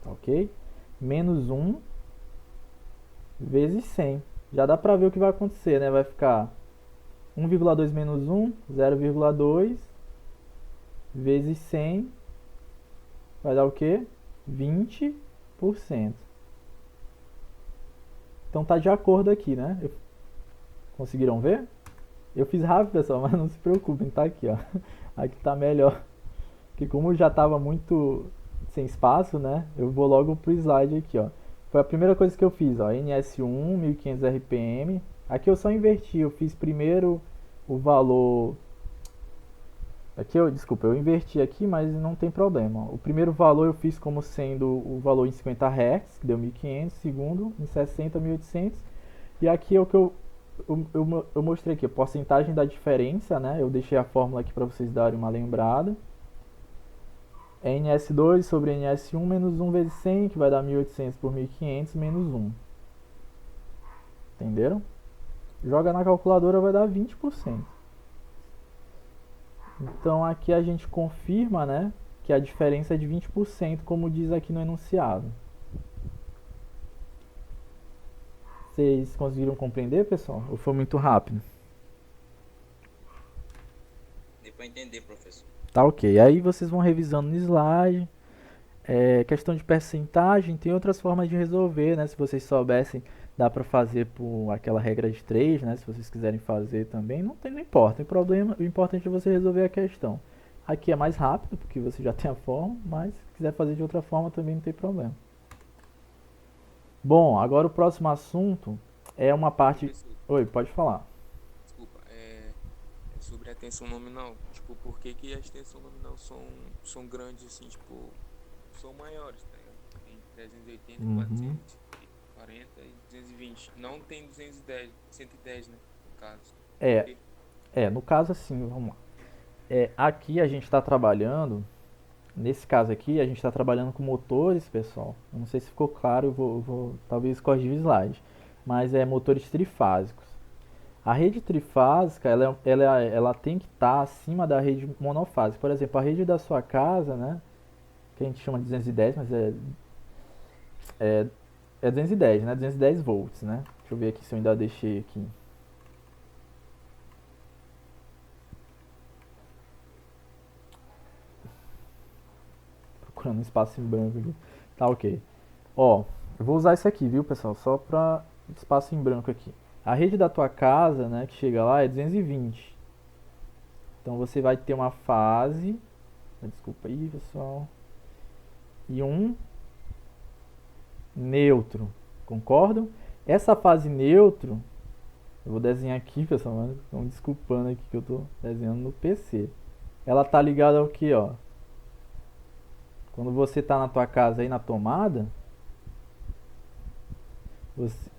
Tá ok? Menos 1 vezes 100. Já dá pra ver o que vai acontecer, né? Vai ficar 1,2 menos 1, 0,2 vezes 100. Vai dar o quê? 20%. Então tá de acordo aqui, né? Conseguiram ver? Eu fiz rápido, pessoal, mas não se preocupem, tá aqui, ó. Aqui tá melhor. Porque como já tava muito sem espaço, né? Eu vou logo pro slide aqui, ó. Foi a primeira coisa que eu fiz, ó. NS1, 1500 RPM. Aqui eu só inverti, eu fiz primeiro o valor... Aqui desculpa, eu inverti aqui, mas não tem problema. Ó. O primeiro valor eu fiz como sendo o valor em 50 Hz, que deu 1500. Segundo, em 60, 1800. E aqui é o que eu mostrei aqui, a porcentagem da diferença, né? Eu deixei a fórmula aqui para vocês darem uma lembrada. É NS2 sobre NS1 menos 1 vezes 100, que vai dar 1.800 por 1.500 menos 1. Entenderam? Joga na calculadora, vai dar 20%. Então aqui a gente confirma, né, que a diferença é de 20%, como diz aqui no enunciado. Vocês conseguiram compreender, pessoal? Ou foi muito rápido? Deu pra entender, professor. Tá ok. Aí vocês vão revisando no slide. Questão de percentagem, tem outras formas de resolver, né? Se vocês soubessem, dá para fazer por aquela regra de 3, né? Se vocês quiserem fazer também, não importa. O problema, o importante é você resolver a questão. Aqui é mais rápido, porque você já tem a forma, mas se quiser fazer de outra forma também não tem problema. Bom, agora o próximo assunto é uma parte... Professor, Oi, pode falar. desculpa, é sobre a tensão nominal. Tipo, por que que as tensões nominal são grandes assim, tipo, são maiores, tá ligado? Tem 380, Uhum. 440 e 220. Não tem 210, 110, né? No caso. No caso assim, vamos lá. Aqui a gente está trabalhando, nesse caso aqui, a gente está trabalhando com motores, pessoal. Eu não sei se ficou claro, eu vou talvez corrigir o slide. Mas é motores trifásicos. A rede trifásica, ela tem que estar acima da rede monofásica. Por exemplo, a rede da sua casa, né? Que a gente chama de 210, mas é 210, né? 210 volts, né? Deixa eu ver aqui se eu ainda deixei aqui. Procurando um espaço em branco aqui. Tá ok. Ó, eu vou usar isso aqui, viu, pessoal? Só para espaço em branco aqui. A rede da tua casa, né, que chega lá é 220. Então você vai ter uma fase, desculpa aí, pessoal, e um neutro, concordam? Essa fase neutro, eu vou desenhar aqui, pessoal, mas estão desculpando aqui que eu tô desenhando no PC. Ela tá ligada ao que, ó? Quando você tá na tua casa aí na tomada,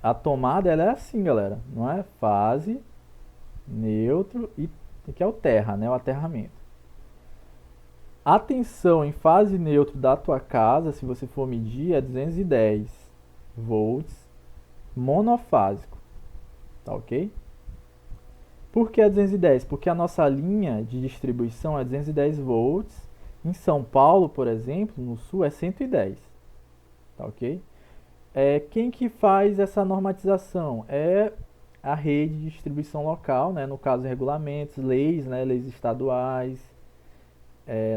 a tomada ela é assim, galera, não é? Fase, neutro e que é o terra, né? O aterramento. A tensão em fase neutro da tua casa, se você for medir, é 210 volts monofásico, tá ok? Por que é 210? Porque a nossa linha de distribuição é 210 volts. Em São Paulo, por exemplo, no sul é 110, tá ok? Quem que faz essa normatização? É a rede de distribuição local, né? No caso, regulamentos, leis, né? Leis estaduais,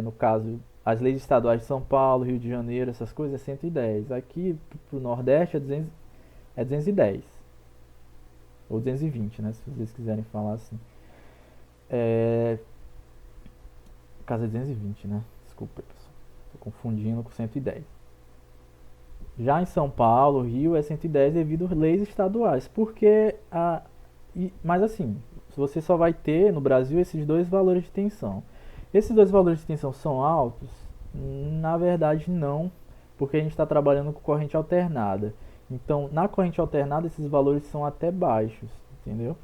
no caso, as leis estaduais de São Paulo, Rio de Janeiro, essas coisas é 110. Aqui pro Nordeste é 210. Ou 220, né? Se vocês quiserem falar assim. No caso é 220, né? Desculpa, pessoal. Tô confundindo com 110. Já em São Paulo, Rio é 110 devido às leis estaduais. Mas assim, você só vai ter no Brasil esses dois valores de tensão. Esses dois valores de tensão são altos? Na verdade, não, porque a gente está trabalhando com corrente alternada. Então, na corrente alternada, esses valores são até baixos, entendeu?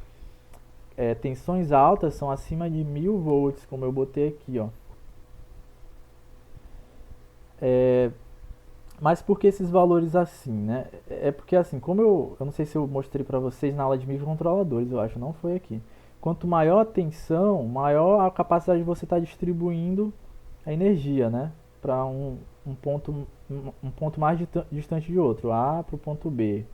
Tensões altas são acima de 1000 volts, como eu botei aqui, ó. Mas por que esses valores assim, né? É porque assim, como eu não sei se eu mostrei para vocês na aula de microcontroladores, eu acho, não foi aqui. Quanto maior a tensão, maior a capacidade de você estar distribuindo a energia, né? Para um ponto mais distante de outro, A para o ponto B.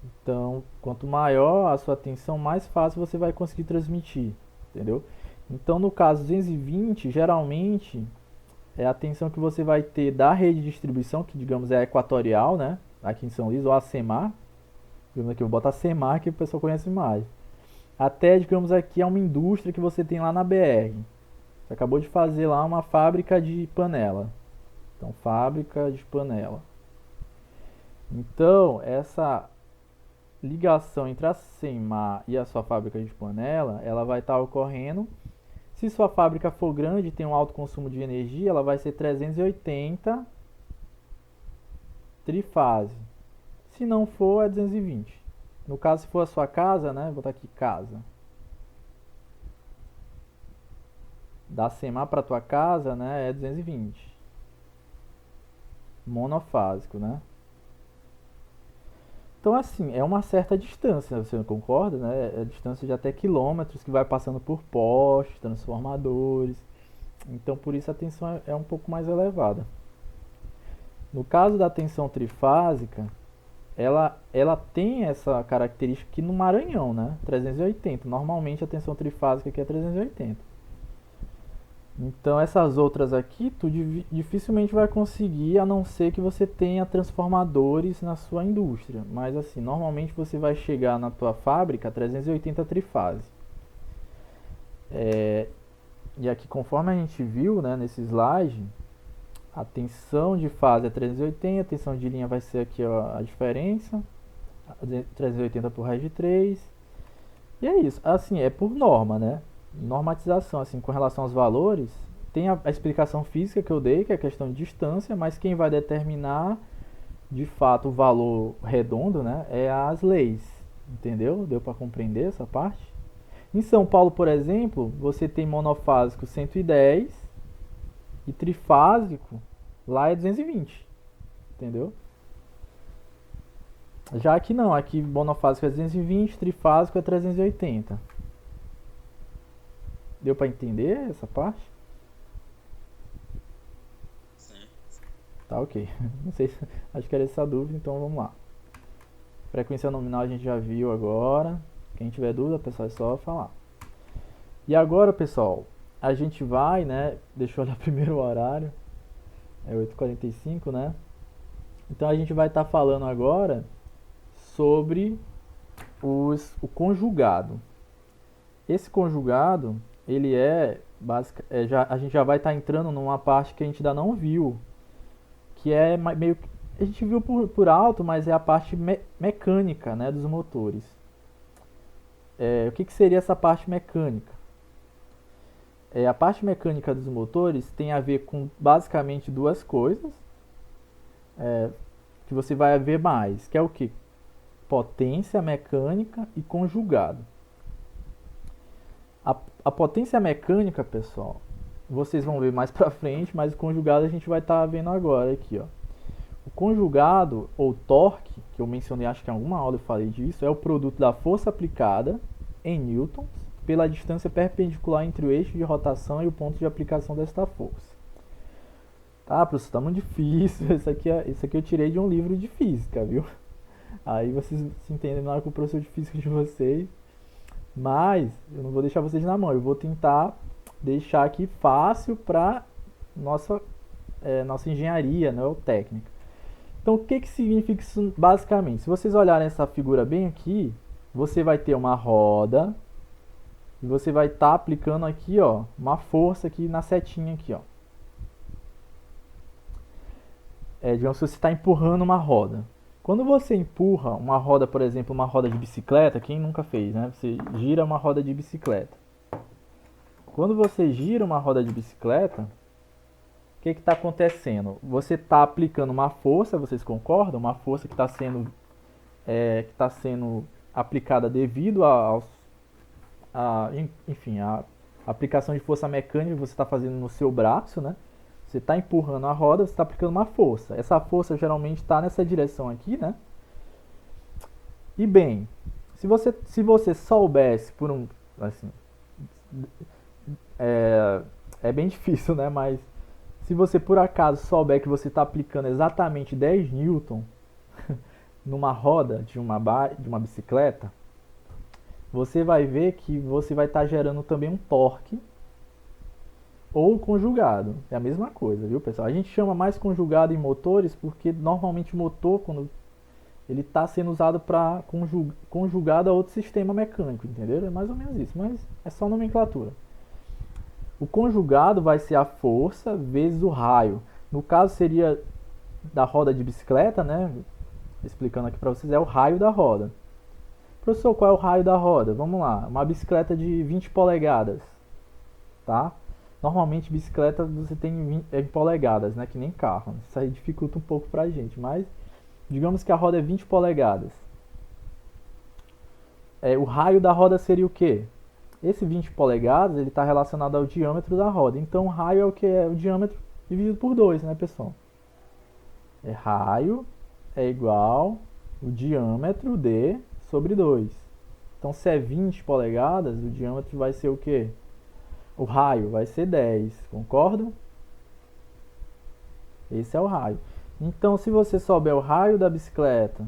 Então, quanto maior a sua tensão, mais fácil você vai conseguir transmitir, entendeu? Então, no caso 220, geralmente é a tensão que você vai ter da rede de distribuição, que digamos é a equatorial, né? Aqui em São Luís, ou a SEMAR. Digamos aqui, eu vou botar SEMAR que o pessoal conhece mais. Até, digamos aqui, é uma indústria que você tem lá na BR. Você acabou de fazer lá uma fábrica de panela. Então, fábrica de panela. Então, essa ligação entre a SEMAR e a sua fábrica de panela, ela vai estar ocorrendo. Se sua fábrica for grande e tem um alto consumo de energia, ela vai ser 380 trifase. Se não for, é 220. No caso, se for a sua casa, né? Vou botar aqui casa. Da SEMAR para tua casa, né? É 220. Monofásico, né? Então, assim, é uma certa distância, você não concorda, né? É distância de até quilômetros que vai passando por postes, transformadores. Então, por isso a tensão é um pouco mais elevada. No caso da tensão trifásica, ela tem essa característica aqui no Maranhão, né? 380. Normalmente a tensão trifásica aqui é 380. Então essas outras aqui, tu dificilmente vai conseguir, a não ser que você tenha transformadores na sua indústria. Mas assim, normalmente você vai chegar na tua fábrica a 380 trifase. E aqui, conforme a gente viu, né, nesse slide, a tensão de fase é 380, a tensão de linha vai ser aqui, ó, a diferença, 380 por raiz de 3. E é isso, assim, é por norma, né? Normatização, assim, com relação aos valores, tem a explicação física que eu dei, que é a questão de distância, mas quem vai determinar de fato o valor redondo, né, é as leis, entendeu? Deu para compreender essa parte? Em São Paulo, por exemplo, você tem monofásico 110 e trifásico lá é 220, entendeu? Já aqui não, aqui monofásico é 220, trifásico é 380. Deu para entender essa parte? Sim. Tá, ok. Não sei se... Acho que era essa dúvida, então vamos lá. Frequência nominal a gente já viu agora. Quem tiver dúvida, pessoal, é só falar. E agora, pessoal, a gente vai, né? Deixa eu olhar primeiro o horário. É 8h45, né? Então a gente vai estar falando agora sobre o conjugado. Esse conjugado, ele a gente já vai estar entrando numa parte que a gente ainda não viu, que é meio que a gente viu por alto, mas é a parte mecânica, né, dos motores. O que seria essa parte mecânica? A parte mecânica dos motores tem a ver com basicamente duas coisas, que você vai ver mais, que é o que? Potência mecânica e conjugado. A potência mecânica, pessoal, vocês vão ver mais pra frente, mas o conjugado a gente vai estar vendo agora aqui, ó. O conjugado, ou torque, que eu mencionei, acho que em alguma aula eu falei disso, é o produto da força aplicada em newtons pela distância perpendicular entre o eixo de rotação e o ponto de aplicação desta força. Tá, professor, tá muito difícil. Isso aqui eu tirei de um livro de física, viu? Aí vocês se entendem na hora com o professor de física de vocês. Mas eu não vou deixar vocês na mão. Eu vou tentar deixar aqui fácil para nossa engenharia, né, ou técnica. Então, o que significa isso basicamente? Se vocês olharem essa figura bem aqui, você vai ter uma roda e você vai estar aplicando aqui, ó, uma força aqui na setinha aqui, ó. Digamos que você está empurrando uma roda. Quando você empurra uma roda, por exemplo, uma roda de bicicleta, quem nunca fez, né? Você gira uma roda de bicicleta. Quando você gira uma roda de bicicleta, o que está acontecendo? Você está aplicando uma força, vocês concordam? Uma força que está sendo aplicada devido enfim, a aplicação de força mecânica que você está fazendo no seu braço, né? Você está empurrando a roda, você está aplicando uma força. Essa força geralmente está nessa direção aqui, né? E bem, se você soubesse por um, assim, é bem difícil, né? Mas se você por acaso souber que você está aplicando exatamente 10 newton numa roda de uma bicicleta, você vai ver que você vai estar gerando também um torque ou conjugado. É a mesma coisa, viu, pessoal? A gente chama mais conjugado em motores porque normalmente o motor, quando ele está sendo usado para conjugado a outro sistema mecânico, entendeu? É mais ou menos isso, mas é só nomenclatura. O conjugado vai ser a força vezes o raio. No caso seria da roda de bicicleta, né? Explicando aqui para vocês, é o raio da roda. Professor, qual é o raio da roda? Vamos lá, uma bicicleta de 20 polegadas, tá? Normalmente bicicleta você tem em polegadas, né? Que nem carro. Isso aí dificulta um pouco pra gente, mas digamos que a roda é 20 polegadas. O raio da roda seria o quê? Esse 20 polegadas ele está relacionado ao diâmetro da roda. Então o raio é o que? É o diâmetro dividido por 2, né, pessoal? Raio é igual o diâmetro d sobre 2. Então se é 20 polegadas, o diâmetro vai ser o quê? O raio vai ser 10, concordam? Esse é o raio. Então, se você souber o raio da bicicleta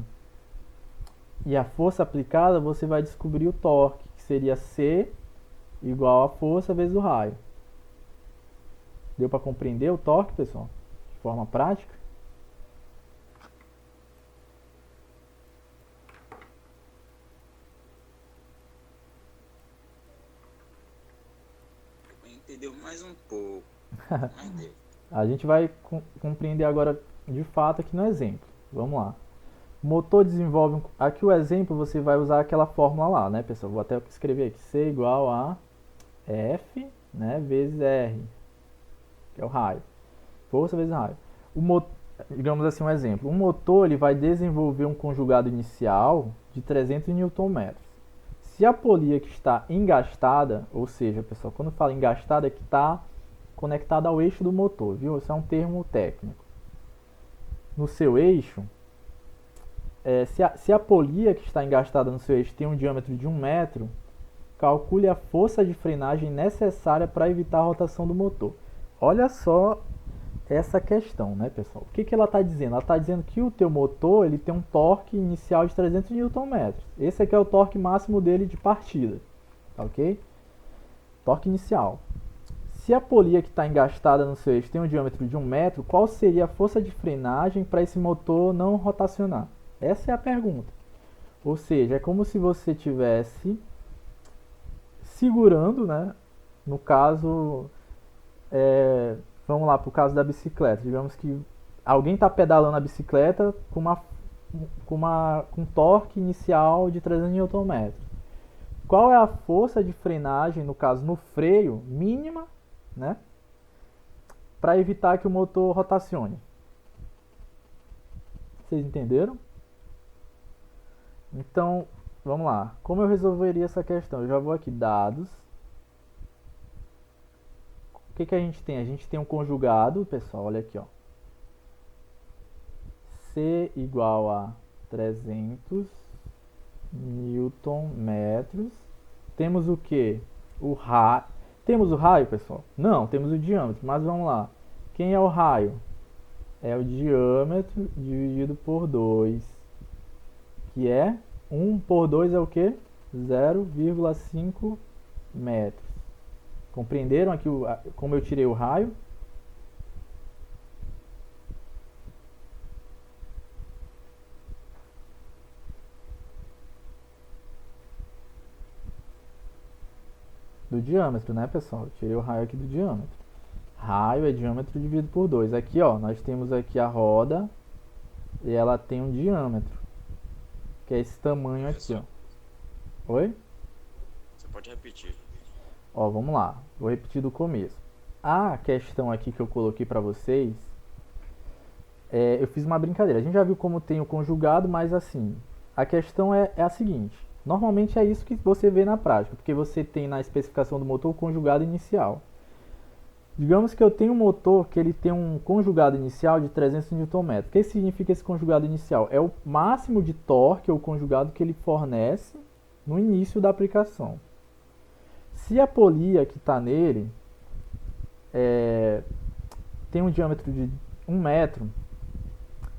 e a força aplicada, você vai descobrir o torque, que seria C igual a força vezes o raio. Deu para compreender o torque, pessoal? De forma prática? Entendeu mais um pouco. Mas deu. A gente vai compreender agora de fato aqui no exemplo. Vamos lá. O motor desenvolve... Aqui o exemplo você vai usar aquela fórmula lá, né, pessoal? Vou até escrever aqui. C igual a F, né, vezes R, que é o raio. Força vezes raio. Digamos assim, um exemplo. Um motor ele vai desenvolver um conjugado inicial de 300 Nm. Se a polia que está engastada, ou seja, pessoal, quando fala engastada é que está conectada ao eixo do motor, viu? Esse é um termo técnico. No seu eixo, se a polia que está engastada no seu eixo tem um diâmetro de 1 metro, calcule a força de frenagem necessária para evitar a rotação do motor. Olha só essa questão, né, pessoal? O que ela está dizendo? Ela está dizendo que o teu motor ele tem um torque inicial de 300 Nm. Esse aqui é o torque máximo dele de partida, ok? Torque inicial. Se a polia que está engastada no seu eixo tem um diâmetro de 1 metro, qual seria a força de frenagem para esse motor não rotacionar? Essa é a pergunta. Ou seja, é como se você estivesse segurando, né? No caso, vamos lá para o caso da bicicleta. Digamos que alguém está pedalando a bicicleta com um torque inicial de 300 Nm. Qual é a força de frenagem, no caso no freio, mínima, né, para evitar que o motor rotacione? Vocês entenderam? Então, vamos lá. Como eu resolveria essa questão? Eu já vou aqui, dados. O que a gente tem? A gente tem um conjugado, pessoal, olha aqui, ó. C igual a 300 Newton metros. Temos o que? O raio. Temos o raio, pessoal? Não, temos o diâmetro, mas vamos lá. Quem é o raio? É o diâmetro dividido por 2, que é 1 por 2 é o que? 0,5 metros. Compreenderam aqui como eu tirei o raio? Do diâmetro, né, pessoal? Eu tirei o raio aqui do diâmetro. Raio é diâmetro dividido por 2. Aqui, ó, nós temos aqui a roda e ela tem um diâmetro, que é esse tamanho aqui, ó. Oi? Você pode repetir. Ó, vamos lá. Vou repetir do começo. A questão aqui que eu coloquei para vocês, eu fiz uma brincadeira. A gente já viu como tem o conjugado, mas assim, a questão é a seguinte. Normalmente é isso que você vê na prática, porque você tem na especificação do motor o conjugado inicial. Digamos que eu tenho um motor que ele tem um conjugado inicial de 300 Nm. O que significa esse conjugado inicial? É o máximo de torque ou conjugado que ele fornece no início da aplicação. Se a polia que está nele tem um diâmetro de 1 metro,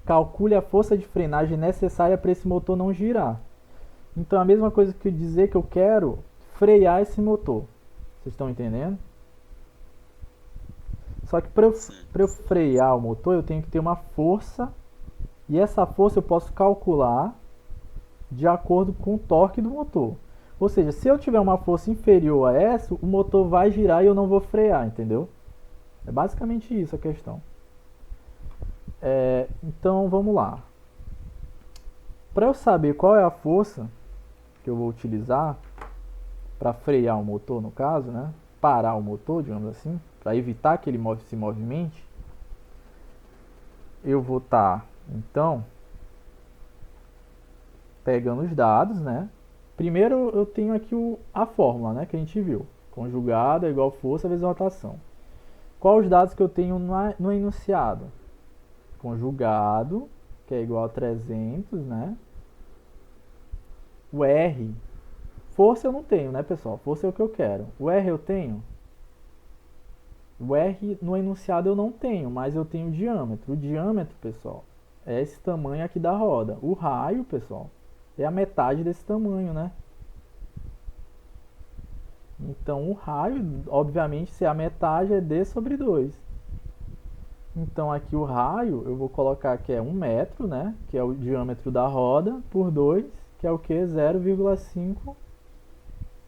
calcule a força de frenagem necessária para esse motor não girar. Então, a mesma coisa que dizer que eu quero frear esse motor. Vocês estão entendendo? Só que para eu frear o motor, eu tenho que ter uma força. E essa força eu posso calcular de acordo com o torque do motor. Ou seja, se eu tiver uma força inferior a essa, o motor vai girar e eu não vou frear, entendeu? É basicamente isso a questão. Então, vamos lá. Para eu saber qual é a força que eu vou utilizar para frear o motor, no caso, né? Parar o motor, digamos assim, para evitar que ele se movimente, eu vou estar, então, pegando os dados, né? Primeiro eu tenho aqui a fórmula, né, que a gente viu. Conjugado é igual força vezes rotação. Quais os dados que eu tenho no enunciado? Conjugado, que é igual a 300, né? O R, força eu não tenho, né, pessoal? Força é o que eu quero. O R eu tenho? O R no enunciado eu não tenho, mas eu tenho o diâmetro. O diâmetro, pessoal, é esse tamanho aqui da roda. O raio, pessoal, é a metade desse tamanho, né? Então, o raio, obviamente, se é a metade, é D sobre 2. Então, aqui o raio, eu vou colocar que é 1 metro, né? Que é o diâmetro da roda, por 2, que é o que? 0,5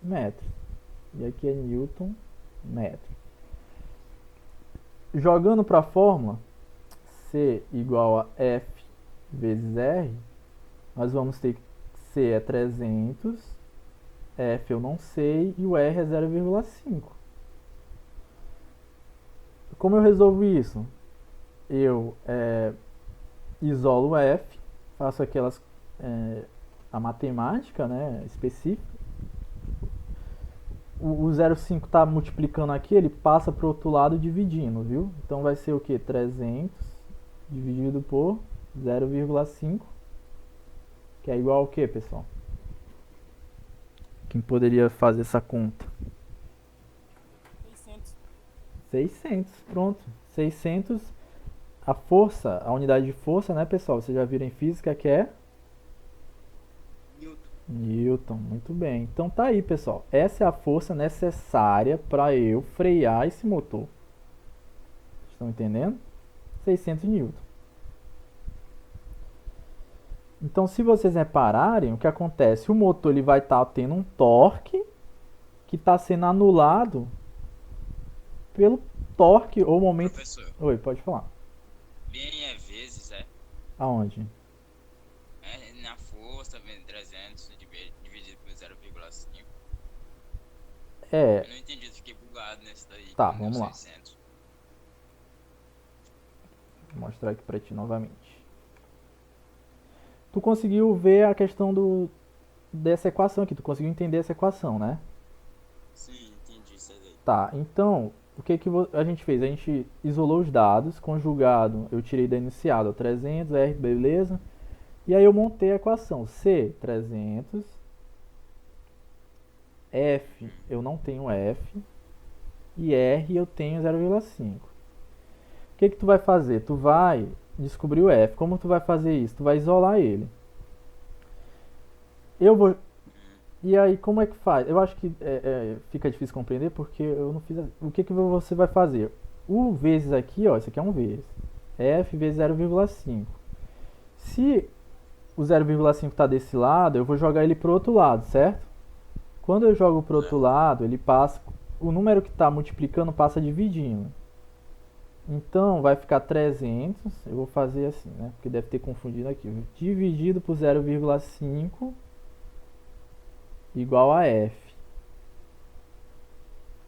metros. E aqui é Newton metro. Jogando para a fórmula, C igual a F vezes R, nós vamos ter que C é 300, F eu não sei e o R é 0,5. Como eu resolvo isso? Eu isolo o F, faço a matemática, né, específica. O 0,5 está multiplicando aqui, ele passa para o outro lado dividindo, viu? Então vai ser o que? 300 dividido por 0,5, que é igual ao que, pessoal? Quem poderia fazer essa conta? 600, pronto. 600, a força, a unidade de força, né, pessoal? Vocês já viram em física que é? Newton, muito bem. Então tá aí, pessoal. Essa é a força necessária para eu frear esse motor. Estão entendendo? 600 Newton. Então, se vocês repararem, o que acontece? O motor ele vai estar tendo um torque que está sendo anulado pelo torque ou momento... Professor, Oi, pode falar. bem é vezes, Aonde? na força, 300 dividido por 0,5. Eu não entendi, fiquei bugado nesse daí. Tá, Deu vamos lá. 600. Vou mostrar aqui para ti novamente. Tu conseguiu ver a questão dessa equação aqui, tu conseguiu entender essa equação, né? Sim, entendi isso aí. Tá, então, o que que a gente fez? A gente isolou os dados, conjugado, eu tirei da inicial 300, R, beleza? E aí eu montei a equação. C, 300. F, eu não tenho F. E R, eu tenho 0,5. O que que tu vai fazer? Tu vai descobrir o F. Como tu vai fazer isso? Tu vai isolar ele. Eu vou... E aí, como é que faz? Eu acho que fica difícil compreender porque eu não fiz... O que que você vai fazer? O vezes aqui, ó, isso aqui é um vezes. F vezes 0,5. Se o 0,5 está desse lado, eu vou jogar ele pro outro lado, certo? Quando eu jogo pro outro lado, ele passa... O número que está multiplicando passa dividindo. Então, vai ficar 300. Eu vou fazer assim, né? Porque deve ter confundido aqui. Dividido por 0,5 igual a F.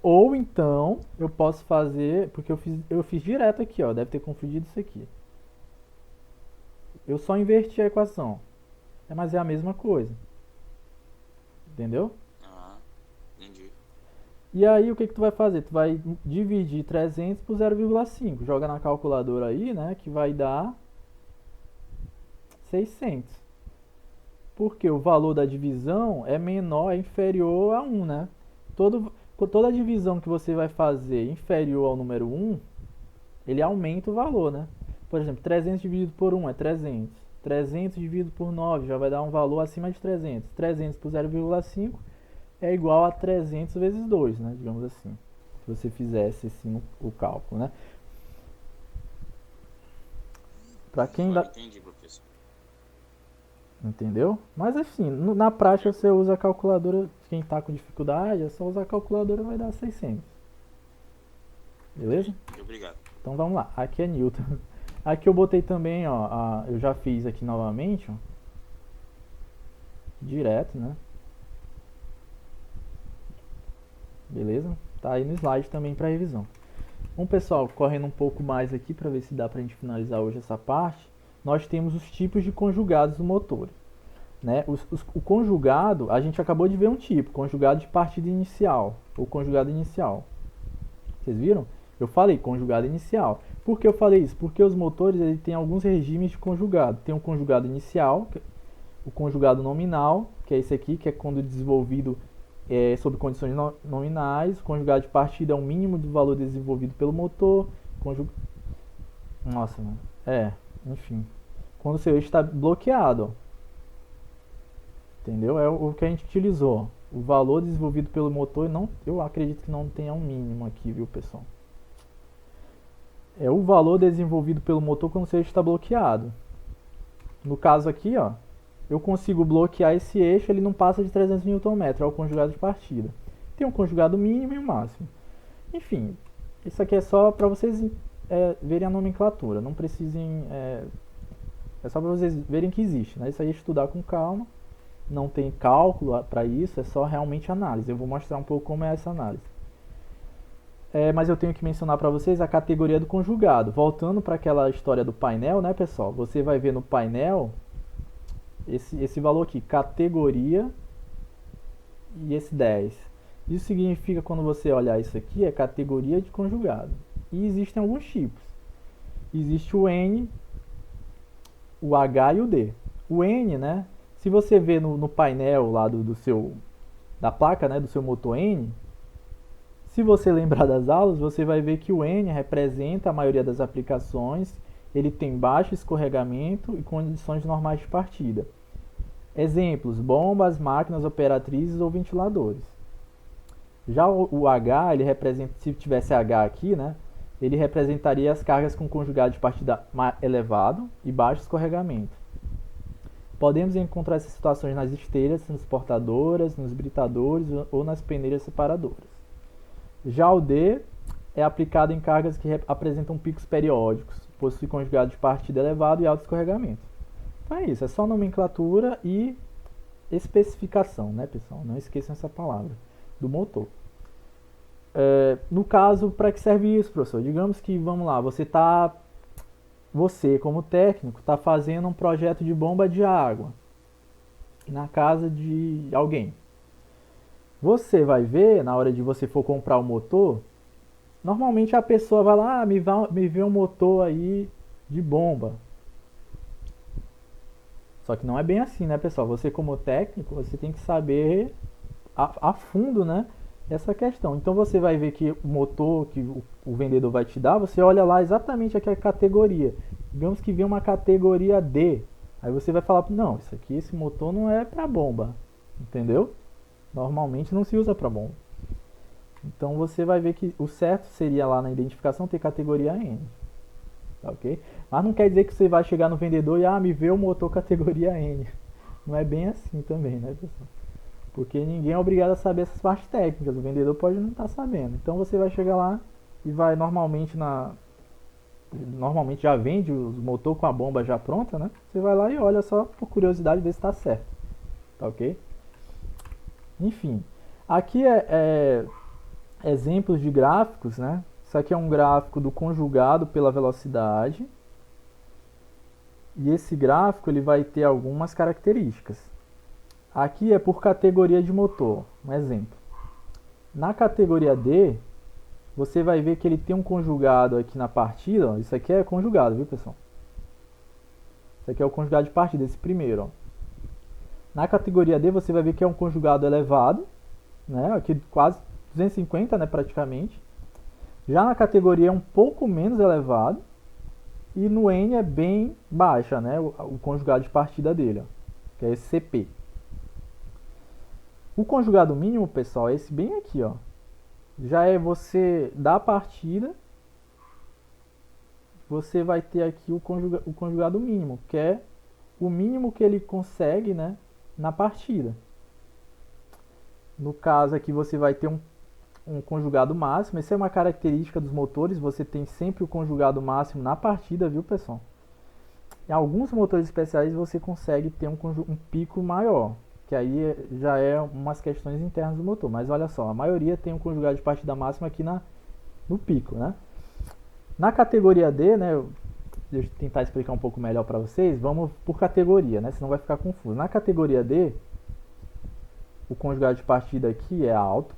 Ou então, eu posso fazer... Porque eu fiz direto aqui, ó. Deve ter confundido isso aqui. Eu só inverti a equação. Mas é a mesma coisa. Entendeu? Ah, entendi. E aí, o que que tu vai fazer? Tu vai dividir 300 por 0,5. Joga na calculadora aí, né? Que vai dar 600. Porque o valor da divisão é menor, é inferior a 1, né? Toda divisão que você vai fazer inferior ao número 1, ele aumenta o valor, né? Por exemplo, 300 dividido por 1 é 300. 300 dividido por 9 já vai dar um valor acima de 300. 300 por 0,5 é igual a 300 vezes 2, né? Digamos assim. Se você fizesse assim o cálculo, né? Para quem dá... Entendi, professor. Entendeu? Mas assim, na prática você usa a calculadora. Quem tá com dificuldade, é só usar a calculadora, vai dar 600. Beleza? Muito obrigado. Então vamos lá. Aqui é Newton. Aqui eu botei também, ó. Eu já fiz aqui novamente, ó. Direto, né? Beleza? Tá aí no slide também para revisão. Bom, pessoal, correndo um pouco mais aqui para ver se dá pra gente finalizar hoje essa parte. Nós temos os tipos de conjugados do motor, né? O conjugado, a gente acabou de ver um tipo, conjugado de partida inicial, ou conjugado inicial. Vocês viram? Eu falei conjugado inicial. Por que eu falei isso? Porque os motores ele tem alguns regimes de conjugado. Tem o conjugado inicial, o conjugado nominal, que é esse aqui, que é quando desenvolvido sob condições nominais. O conjugado de partida é o mínimo do valor desenvolvido pelo motor. Nossa, mano. Enfim. Quando o seu eixo está bloqueado, ó. Entendeu? É o que a gente utilizou. O valor desenvolvido pelo motor, eu acredito que não tenha um mínimo aqui, viu, pessoal? É o valor desenvolvido pelo motor quando o seu eixo está bloqueado. No caso aqui, ó, eu consigo bloquear esse eixo, ele não passa de 300 Nm, é o conjugado de partida. Tem um conjugado mínimo e um máximo. Enfim, isso aqui é só para vocês verem a nomenclatura. Não precisem... é só para vocês verem que existe, né? Isso aí é estudar com calma. Não tem cálculo para isso, é só realmente análise. Eu vou mostrar um pouco como é essa análise. Mas eu tenho que mencionar para vocês a categoria do conjugado. Voltando para aquela história do painel, né, pessoal? Você vai ver no painel esse valor aqui, categoria e esse 10. Isso significa, quando você olhar isso aqui, é categoria de conjugado. E existem alguns tipos. Existe o N, o H e o D. O N, né? Se você vê no painel lá da placa, né, do seu motor N, se você lembrar das aulas, você vai ver que o N representa a maioria das aplicações, ele tem baixo escorregamento e condições normais de partida. Exemplos: bombas, máquinas operatrizes ou ventiladores. Já o H, ele representa, se tivesse H aqui, né, ele representaria as cargas com conjugado de partida elevado e baixo escorregamento. Podemos encontrar essas situações nas esteiras transportadoras, nos britadores ou nas peneiras separadoras. Já o D é aplicado em cargas que apresentam picos periódicos, possui conjugado de partida elevado e alto escorregamento. Então é isso, é só nomenclatura e especificação, né, pessoal? Não esqueçam essa palavra, do motor. No caso, para que serve isso, professor? Digamos que, vamos lá, você como técnico está fazendo um projeto de bomba de água na casa de alguém. Você vai ver, na hora de você for comprar o motor, Normalmente a pessoa vai lá, me vê um motor aí de bomba. Só que não é bem assim, né, pessoal? Você como técnico, você tem que saber a fundo, né, essa questão. Então você vai ver que o motor que o vendedor vai te dar, você olha lá exatamente aqui a categoria. Digamos que vem uma categoria D. Aí você vai falar, não, isso aqui, esse motor não é para bomba. Entendeu? Normalmente não se usa para bomba. Então você vai ver que o certo seria lá na identificação ter categoria N. Tá ok? Mas não quer dizer que você vai chegar no vendedor e me vê o motor categoria N. Não é bem assim também, né, pessoal? Porque ninguém é obrigado a saber essas partes técnicas. O vendedor pode não estar sabendo. Então você vai chegar lá e vai normalmente já vende o motor com a bomba já pronta, né? Você vai lá e olha só por curiosidade ver se está certo. Tá ok? Enfim, aqui é exemplos de gráficos, né? Isso aqui é um gráfico do conjugado pela velocidade. E esse gráfico ele vai ter algumas características. Aqui é por categoria de motor, um exemplo. Na categoria D, você vai ver que ele tem um conjugado aqui na partida. Ó. Isso aqui é conjugado, viu, pessoal? Isso aqui é o conjugado de partida, esse primeiro. Ó. Na categoria D, você vai ver que é um conjugado elevado, né? Aqui quase 250, né, praticamente. Já na categoria é um pouco menos elevado. E no N é bem baixa, né? O conjugado de partida dele, ó, que é esse CP. O conjugado mínimo, pessoal, é esse bem aqui, ó. Já é você dar a partida, você vai ter aqui o conjugado mínimo, que é o mínimo que ele consegue, né, na partida. No caso aqui você vai ter um conjugado máximo. Essa é uma característica dos motores, você tem sempre o conjugado máximo na partida, viu, pessoal? Em alguns motores especiais você consegue ter um pico maior, que aí já é umas questões internas do motor. Mas olha só, a maioria tem um conjugado de partida máxima aqui no pico, né? Na categoria D, né, deixa eu tentar explicar um pouco melhor para vocês. Vamos por categoria, né? Senão vai ficar confuso. Na categoria D, o conjugado de partida aqui é alto.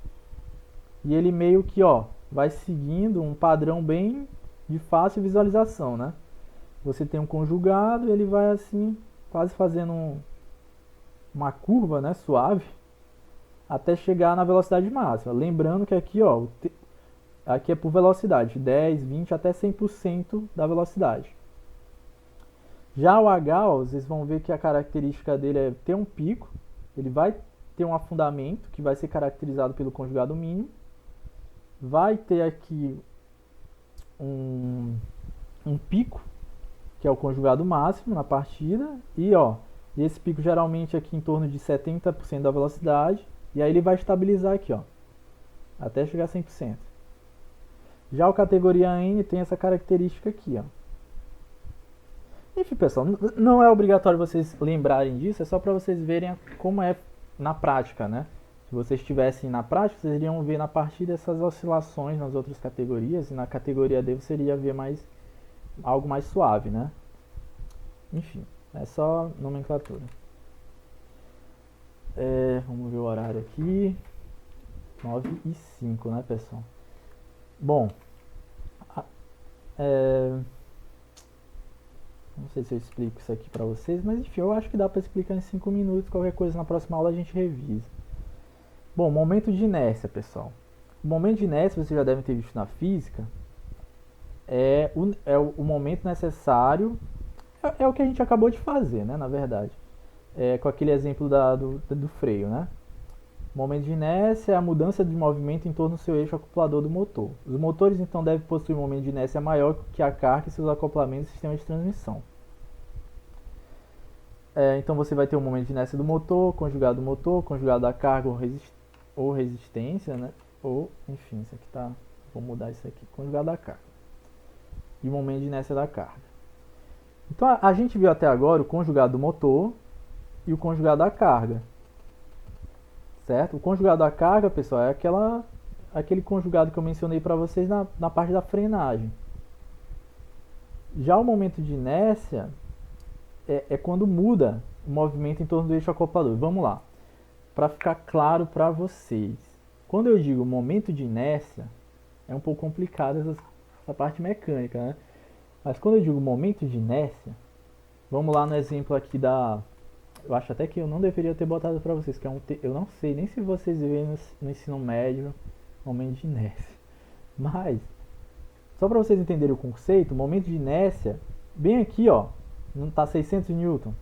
E ele meio que, vai seguindo um padrão bem de fácil visualização, né? Você tem um conjugado e ele vai assim, quase fazendo uma curva, né, suave, até chegar na velocidade máxima. Lembrando que aqui, aqui é por velocidade, 10, 20 até 100% da velocidade. Já o H, vocês vão ver que a característica dele é ter um pico, ele vai ter um afundamento que vai ser caracterizado pelo conjugado mínimo. Vai ter aqui um pico, que é o conjugado máximo na partida, e esse pico geralmente aqui em torno de 70% da velocidade, e aí ele vai estabilizar aqui, até chegar a 100%. Já o categoria N tem essa característica aqui, Enfim, pessoal, não é obrigatório vocês lembrarem disso, é só para vocês verem como é na prática, né? Se vocês estivessem na prática, vocês iriam ver na partida essas oscilações nas outras categorias, e na categoria D você iria ver algo mais suave, né? Enfim, é só nomenclatura. Vamos ver o horário aqui. 9h05, né, pessoal? Bom, não sei se eu explico isso aqui pra vocês, mas enfim, eu acho que dá pra explicar em 5 minutos. Qualquer coisa na próxima aula a gente revisa. Bom, momento de inércia, pessoal. O momento de inércia, vocês já devem ter visto na física, é o momento necessário, é o que a gente acabou de fazer, né, na verdade. Com aquele exemplo do freio, né? O momento de inércia é a mudança de movimento em torno do seu eixo acoplador do motor. Os motores, então, devem possuir um momento de inércia maior que a carga e seus acoplamentos e sistema de transmissão. Então, você vai ter o momento de inércia do motor, conjugado da carga ou resistência, né? Ou, enfim, isso aqui tá... Vou mudar isso aqui. Conjugado da carga. E o momento de inércia da carga. Então, a gente viu até agora o conjugado do motor e o conjugado da carga. Certo? O conjugado da carga, pessoal, é aquele conjugado que eu mencionei para vocês na parte da frenagem. Já o momento de inércia é quando muda o movimento em torno do eixo acoplador. Vamos lá. Para ficar claro para vocês. Quando eu digo momento de inércia, é um pouco complicado essa parte mecânica, né? Mas quando eu digo momento de inércia, vamos lá no exemplo aqui da. Eu acho até que eu não deveria ter botado pra vocês, que é eu não sei nem se vocês veem no ensino médio momento de inércia. Mas, só para vocês entenderem o conceito, momento de inércia, bem aqui, ó, não tá 600 newton.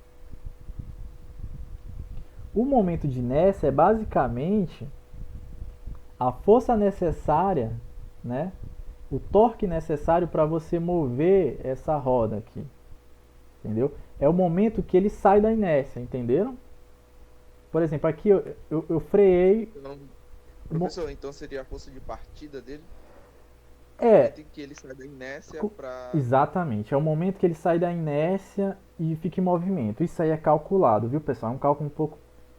O momento de inércia é basicamente a força necessária, né? O torque necessário para você mover essa roda aqui. Entendeu? É o momento que ele sai da inércia, entenderam? Por exemplo, aqui eu freiei. Então, professor, então seria a força de partida dele? É, Tem que ele sai da inércia Co- para. Exatamente, é o momento que ele sai da inércia e fica em movimento. Isso aí é calculado, viu, pessoal? É um cálculo um pouco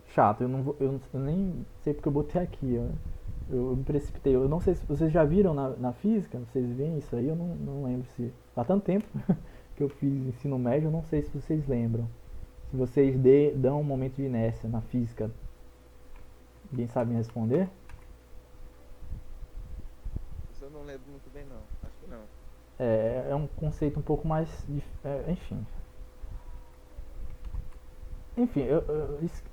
chato. Eu nem sei porque eu botei aqui. Eu me precipitei. Eu não sei se vocês já viram na física, vocês veem isso aí, eu não lembro se. Há tanto tempo que eu fiz ensino médio, eu não sei se vocês lembram. Se vocês dão um momento de inércia na física. Ninguém sabe me responder? Isso eu não lembro muito bem, não. Acho que não. É um conceito um pouco mais. Enfim. Enfim,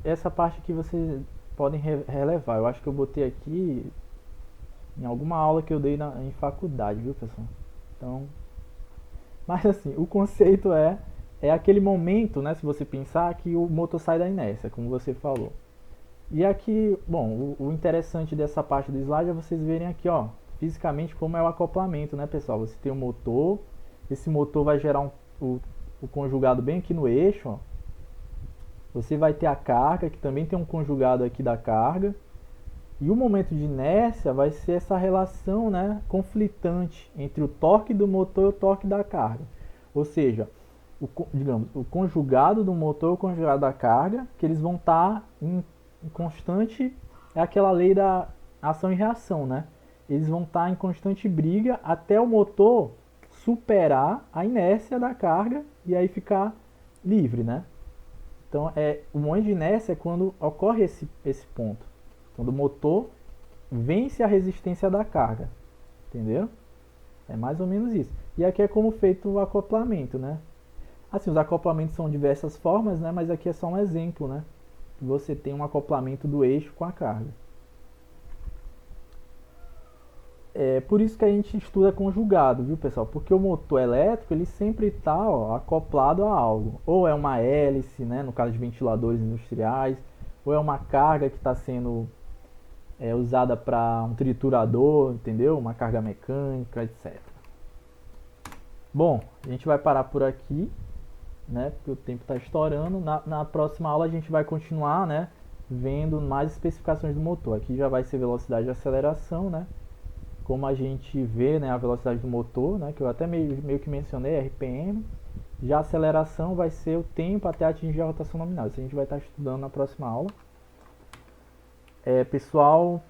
essa parte aqui vocês podem relevar. Eu acho que eu botei aqui em alguma aula que eu dei em faculdade, viu, pessoal? Então. Mas assim, o conceito é aquele momento, né? Se você pensar que o motor sai da inércia, como você falou. E aqui, bom, o interessante dessa parte do slide é vocês verem aqui, ó, fisicamente como é o acoplamento, né, pessoal? Você tem um motor, esse motor vai gerar o conjugado bem aqui no eixo, ó. Você vai ter a carga, que também tem um conjugado aqui da carga. E o momento de inércia vai ser essa relação, né, conflitante entre o torque do motor e o torque da carga. Ou seja, digamos, o conjugado do motor e o conjugado da carga, que eles vão estar em constante, é aquela lei da ação e reação, né? Eles vão estar em constante briga até o motor superar a inércia da carga e aí ficar livre, né? Então, o momento de inércia é quando ocorre esse ponto. Quando o motor vence a resistência da carga. Entendeu? É mais ou menos isso. E aqui é como feito o acoplamento, né? Assim, os acoplamentos são diversas formas, né? Mas aqui é só um exemplo, né? Você tem um acoplamento do eixo com a carga. É por isso que a gente estuda conjugado, viu, pessoal? Porque o motor elétrico, ele sempre está acoplado a algo. Ou é uma hélice, né? No caso de ventiladores industriais. Ou é uma carga que está sendo usada para um triturador, entendeu? Uma carga mecânica, etc. Bom, a gente vai parar por aqui, né? Porque o tempo está estourando. Na próxima aula a gente vai continuar, né? Vendo mais especificações do motor. Aqui já vai ser velocidade de aceleração, né? Como a gente vê, né, a velocidade do motor, né, que eu até meio que mencionei, RPM. Já a aceleração vai ser o tempo até atingir a rotação nominal. Isso a gente vai estar estudando na próxima aula. Pessoal,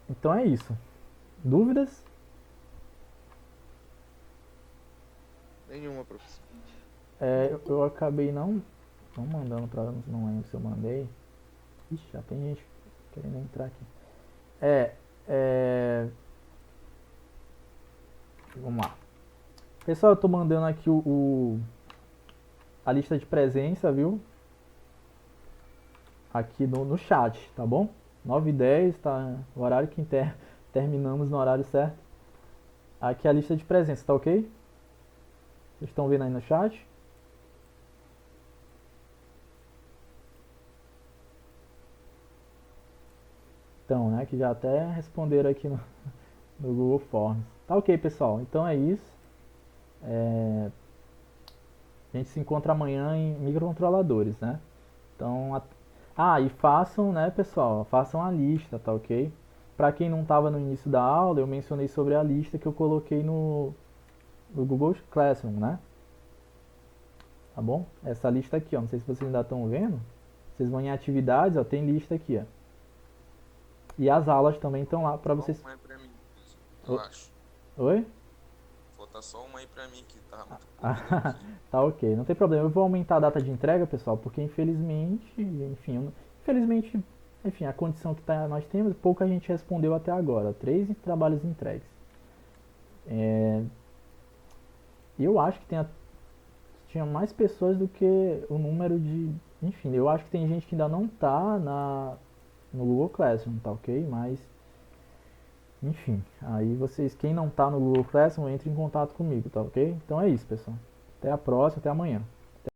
então é isso. Dúvidas? Nenhuma, professor. Eu acabei não mandando para não lembro se eu mandei. Ixi, já tem gente querendo entrar aqui. Vamos lá. Pessoal, eu tô mandando aqui a lista de presença, viu? Aqui no chat, tá bom? 9h10, tá? O horário que terminamos no horário certo. Aqui é a lista de presença, tá ok? Vocês estão vendo aí no chat? Então, né? Que já até responderam aqui no Google Forms. Tá ok, pessoal. Então é isso. A gente se encontra amanhã em microcontroladores, né? Então, e façam, né, pessoal? Façam a lista, tá ok? Para quem não estava no início da aula, eu mencionei sobre a lista que eu coloquei no Google Classroom, né? Tá bom? Essa lista aqui, ó. Não sei se vocês ainda estão vendo. Vocês vão em atividades, ó. Tem lista aqui, ó. E as aulas também estão lá para vocês. Uma aí pra mim, eu acho. Oi? Falta só uma aí pra mim que tá muito Tá ok, não tem problema. Eu vou aumentar a data de entrega, pessoal, porque infelizmente, enfim, infelizmente enfim, a condição que nós temos, pouca gente respondeu até agora. 3 trabalhos entregues. Eu acho que tinha mais pessoas do que o número de... Enfim, eu acho que tem gente que ainda não tá no Google Classroom, tá ok? Mas, enfim, aí vocês, quem não tá no Google Classroom, entre em contato comigo, tá ok? Então é isso, pessoal. Até a próxima, até amanhã.